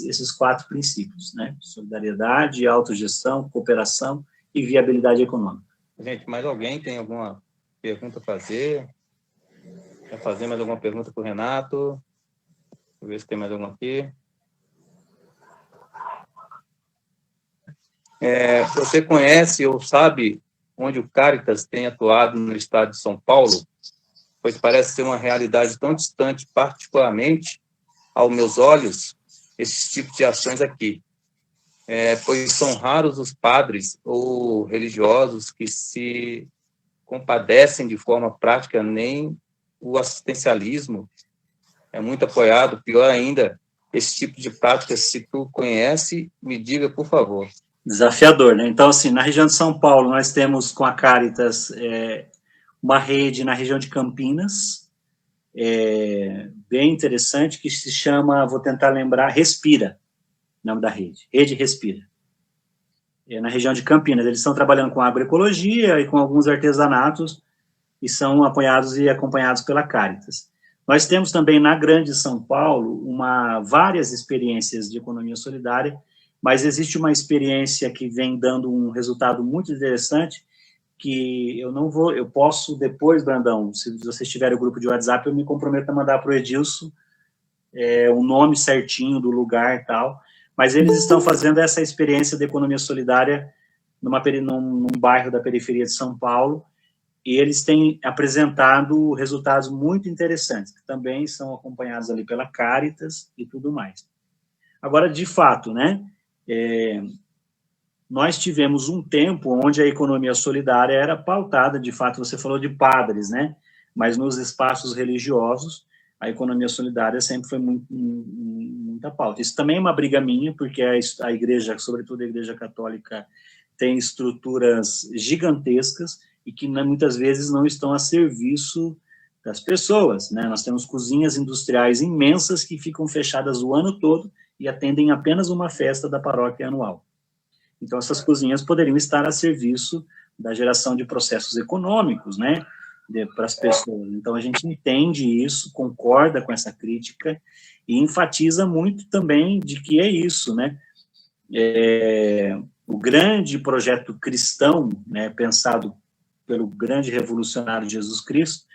Esses 4 princípios, né? Solidariedade, autogestão, cooperação e viabilidade econômica. Gente, mais alguém tem alguma pergunta a fazer? Quer fazer mais alguma pergunta para o Renato? Deixa eu ver se tem mais alguma aqui. Você conhece ou sabe onde o Caritas tem atuado no estado de São Paulo? Pois parece ser uma realidade tão distante, particularmente aos meus olhos, esses tipos de ações aqui. Pois são raros os padres ou religiosos que se compadecem de forma prática, nem o assistencialismo é muito apoiado. Pior ainda, esse tipo de prática, se tu conhece, me diga, por favor. Desafiador, né? Então, assim, na região de São Paulo, nós temos com a Caritas uma rede na região de Campinas, bem interessante, que se chama, vou tentar lembrar, Respira, o nome da rede, Rede Respira. Na região de Campinas, eles estão trabalhando com agroecologia e com alguns artesanatos, e são apoiados e acompanhados pela Caritas. Nós temos também, na Grande São Paulo, várias experiências de economia solidária mas existe uma experiência que vem dando um resultado muito interessante, que eu posso depois, Brandão, se vocês tiverem o grupo de WhatsApp, eu me comprometo a mandar para o Edilson o nome certinho do lugar e tal, mas eles estão fazendo essa experiência de economia solidária num bairro da periferia de São Paulo, e eles têm apresentado resultados muito interessantes, que também são acompanhados ali pela Caritas e tudo mais. Agora, de fato, né, nós tivemos um tempo onde a economia solidária era pautada, de fato, você falou de padres, né, mas nos espaços religiosos, a economia solidária sempre foi muita pauta. Isso também é uma briga minha, porque a igreja, sobretudo a igreja católica, tem estruturas gigantescas e que muitas vezes não estão a serviço das pessoas, né? Nós temos cozinhas industriais imensas que ficam fechadas o ano todo e atendem apenas uma festa da paróquia anual. Então, essas cozinhas poderiam estar a serviço da geração de processos econômicos, né, para as pessoas. Então, a gente entende isso, concorda com essa crítica e enfatiza muito também de que é isso, né, o grande projeto cristão, né, pensado pelo grande revolucionário Jesus Cristo,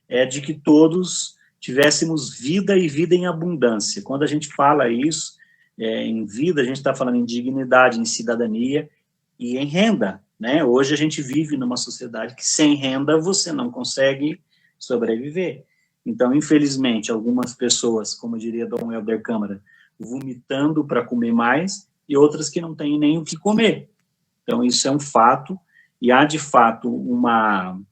é de que todos tivéssemos vida e vida em abundância. Quando a gente fala isso, em vida, a gente está falando em dignidade, em cidadania e em renda, né? Hoje a gente vive numa sociedade que sem renda você não consegue sobreviver. Então, infelizmente, algumas pessoas, como diria Dom Helder Câmara, vomitando para comer mais, e outras que não têm nem o que comer. Então, isso é um fato, e há, de fato, um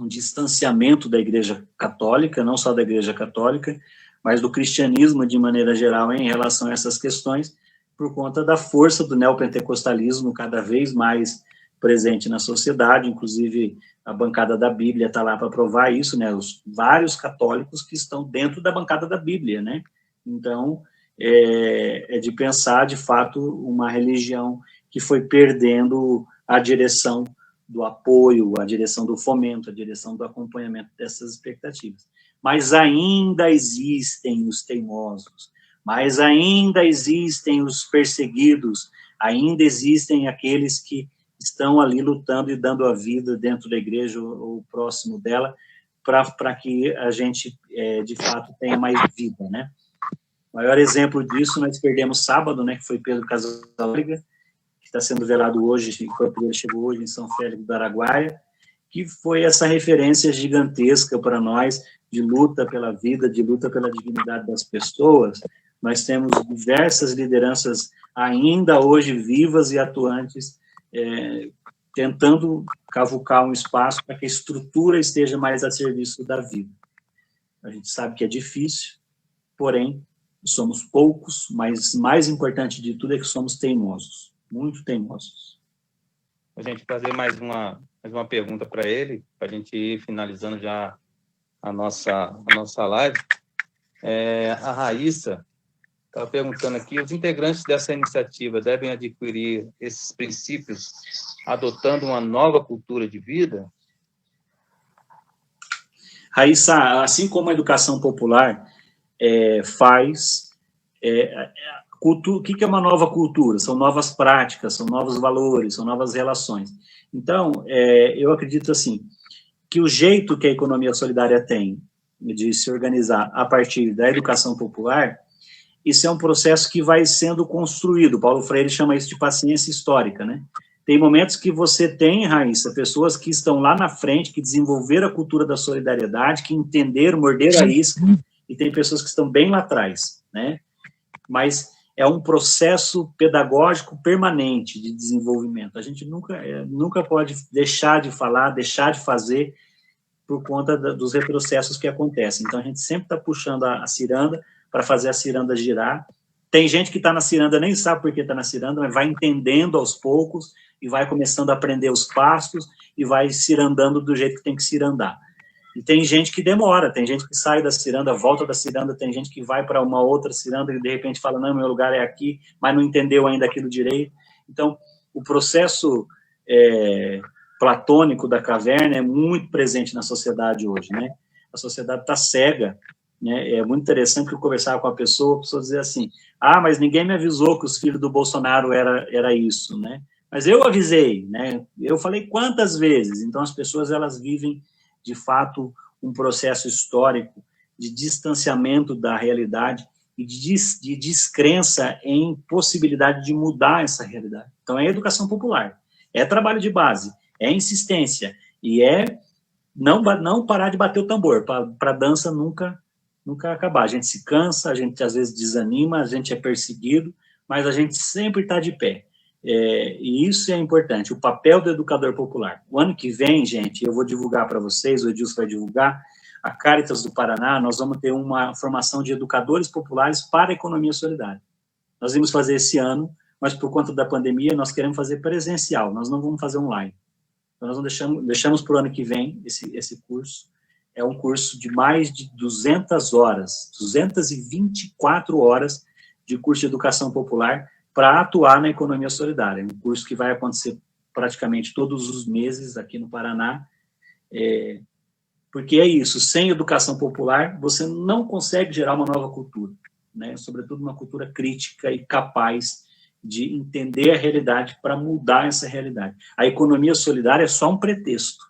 distanciamento da Igreja Católica, não só da Igreja Católica, mas do cristianismo de maneira geral em relação a essas questões, por conta da força do neopentecostalismo cada vez mais presente na sociedade, inclusive a bancada da Bíblia está lá para provar isso, né, os vários católicos que estão dentro da bancada da Bíblia, né, então é de pensar, de fato, uma religião que foi perdendo a direção do apoio, a direção do fomento, a direção do acompanhamento dessas expectativas. Mas ainda existem os teimosos, mas ainda existem os perseguidos, ainda existem aqueles que estão ali lutando e dando a vida dentro da igreja ou próximo dela, para que a gente, de fato, tenha mais vida, né? O maior exemplo disso nós perdemos sábado, né, que foi Pedro Casalriga, que está sendo velado hoje, o corpo dele chegou hoje em São Félix do Araguaia, que foi essa referência gigantesca para nós de luta pela vida, de luta pela dignidade das pessoas. Nós temos diversas lideranças ainda hoje vivas e atuantes, tentando cavucar um espaço para que a estrutura esteja mais a serviço da vida. A gente sabe que é difícil, porém, somos poucos, mas mais importante de tudo é que somos teimosos, muito teimosos. A gente fazer mais uma pergunta para ele, para a gente ir finalizando já a nossa live. A Raíssa estava perguntando aqui, os integrantes dessa iniciativa devem adquirir esses princípios adotando uma nova cultura de vida? Raíssa, assim como a educação popular faz, o que é uma nova cultura? São novas práticas, são novos valores, são novas relações. Então, eu acredito assim, que o jeito que a economia solidária tem de se organizar a partir da educação popular, isso é um processo que vai sendo construído. Paulo Freire chama isso de paciência histórica, né? Tem momentos que você tem, Raíssa, pessoas que estão lá na frente, que desenvolveram a cultura da solidariedade, que entenderam, morderam a isca, e tem pessoas que estão bem lá atrás, né? Mas é um processo pedagógico permanente de desenvolvimento. A gente nunca pode deixar de falar, deixar de fazer por conta dos retrocessos que acontecem. Então, a gente sempre está puxando a ciranda para fazer a ciranda girar. Tem gente que está na ciranda, nem sabe por que está na ciranda, mas vai entendendo aos poucos e vai começando a aprender os passos e vai cirandando do jeito que tem que cirandar. E tem gente que demora, tem gente que sai da ciranda, volta da ciranda, tem gente que vai para uma outra ciranda e de repente fala, não, meu lugar é aqui, mas não entendeu ainda aquilo direito. Então, o processo platônico da caverna é muito presente na sociedade hoje, né? A sociedade está cega né? É muito interessante que eu conversava com a pessoa dizia assim, mas ninguém me avisou que os filhos do Bolsonaro era isso, né? Mas eu avisei, né? Eu falei quantas vezes? Então, as pessoas, elas vivem, de fato, um processo histórico de distanciamento da realidade e de descrença em possibilidade de mudar essa realidade. Então, é educação popular, é trabalho de base, é insistência, e é não parar de bater o tambor, para a dança nunca acabar. A gente se cansa, a gente às vezes desanima, a gente é perseguido, mas a gente sempre está de pé. E isso é importante, o papel do educador popular. O ano que vem, gente, eu vou divulgar para vocês, o Edilson vai divulgar, a Caritas do Paraná, nós vamos ter uma formação de educadores populares para a economia solidária. Nós vamos fazer esse ano, mas por conta da pandemia, nós queremos fazer presencial, nós não vamos fazer online. Então, nós deixamos para o ano que vem esse curso. É um curso de mais de 200 horas, 224 horas de curso de educação popular para atuar na economia solidária. É um curso que vai acontecer praticamente todos os meses aqui no Paraná, porque é isso, sem educação popular, você não consegue gerar uma nova cultura, né? Sobretudo uma cultura crítica e capaz de entender a realidade para mudar essa realidade. A economia solidária é só um pretexto,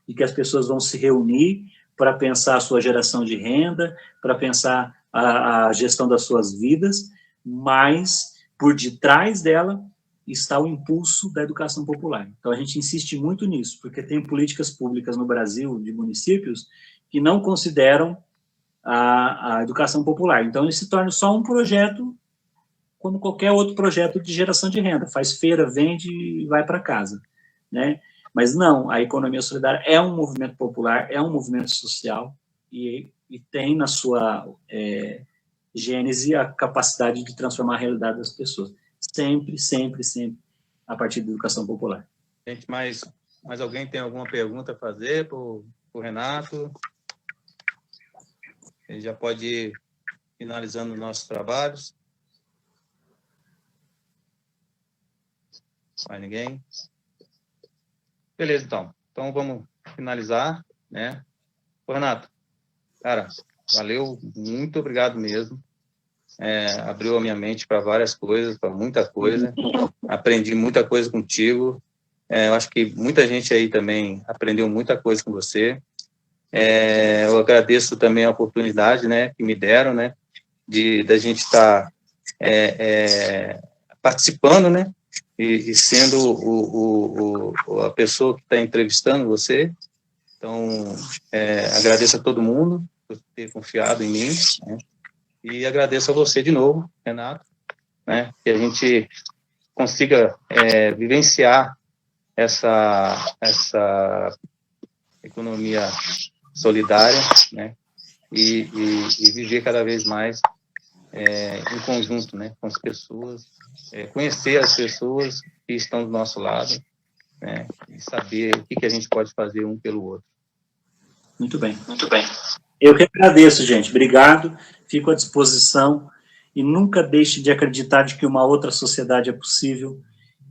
de que as pessoas vão se reunir para pensar a sua geração de renda, para pensar a gestão das suas vidas, mas por detrás dela está o impulso da educação popular. Então, a gente insiste muito nisso, porque tem políticas públicas no Brasil, de municípios, que não consideram a educação popular. Então, ele se torna só um projeto como qualquer outro projeto de geração de renda. Faz feira, vende e vai para casa, né? Mas não, a economia solidária é um movimento popular, é um movimento social e tem na sua gênese a capacidade de transformar a realidade das pessoas. Sempre, sempre, sempre a partir da educação popular. Gente, mais alguém tem alguma pergunta a fazer para o Renato? Ele já pode ir finalizando nossos trabalhos. Mais ninguém? Beleza, então. Então, vamos finalizar, né? Ô, Renato, cara, valeu, muito obrigado mesmo. Abriu a minha mente para várias coisas, para muita coisa. Aprendi muita coisa contigo. Eu acho que muita gente aí também aprendeu muita coisa com você. Eu agradeço também a oportunidade, né, que me deram, né, da gente estar participando, né, e sendo a pessoa que está entrevistando você. Então, agradeço a todo mundo por ter confiado em mim, né? E agradeço a você de novo, Renato, né? Que a gente consiga vivenciar essa economia solidária, né? E viver cada vez mais em conjunto, né? Com as pessoas, conhecer as pessoas que estão do nosso lado, né? E saber o que a gente pode fazer um pelo outro. Muito bem, muito bem. Eu que agradeço, gente. Obrigado. Fico à disposição e nunca deixe de acreditar de que uma outra sociedade é possível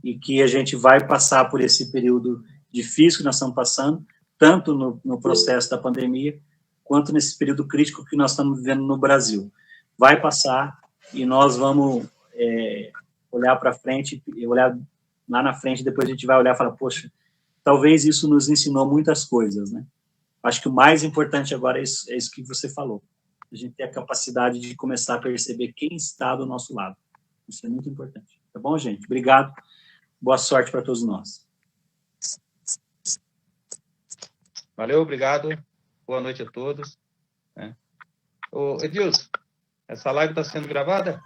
e que a gente vai passar por esse período difícil que nós estamos passando, tanto no processo da pandemia, quanto nesse período crítico que nós estamos vivendo no Brasil. Vai passar e nós vamos olhar para frente, olhar lá na frente, depois a gente vai olhar e falar, poxa, talvez isso nos ensinou muitas coisas, né? Acho que o mais importante agora é isso que você falou. A gente ter a capacidade de começar a perceber quem está do nosso lado. Isso é muito importante. Tá bom, gente? Obrigado. Boa sorte para todos nós. Valeu, obrigado. Boa noite a todos. Ô, Edilson, essa live está sendo gravada?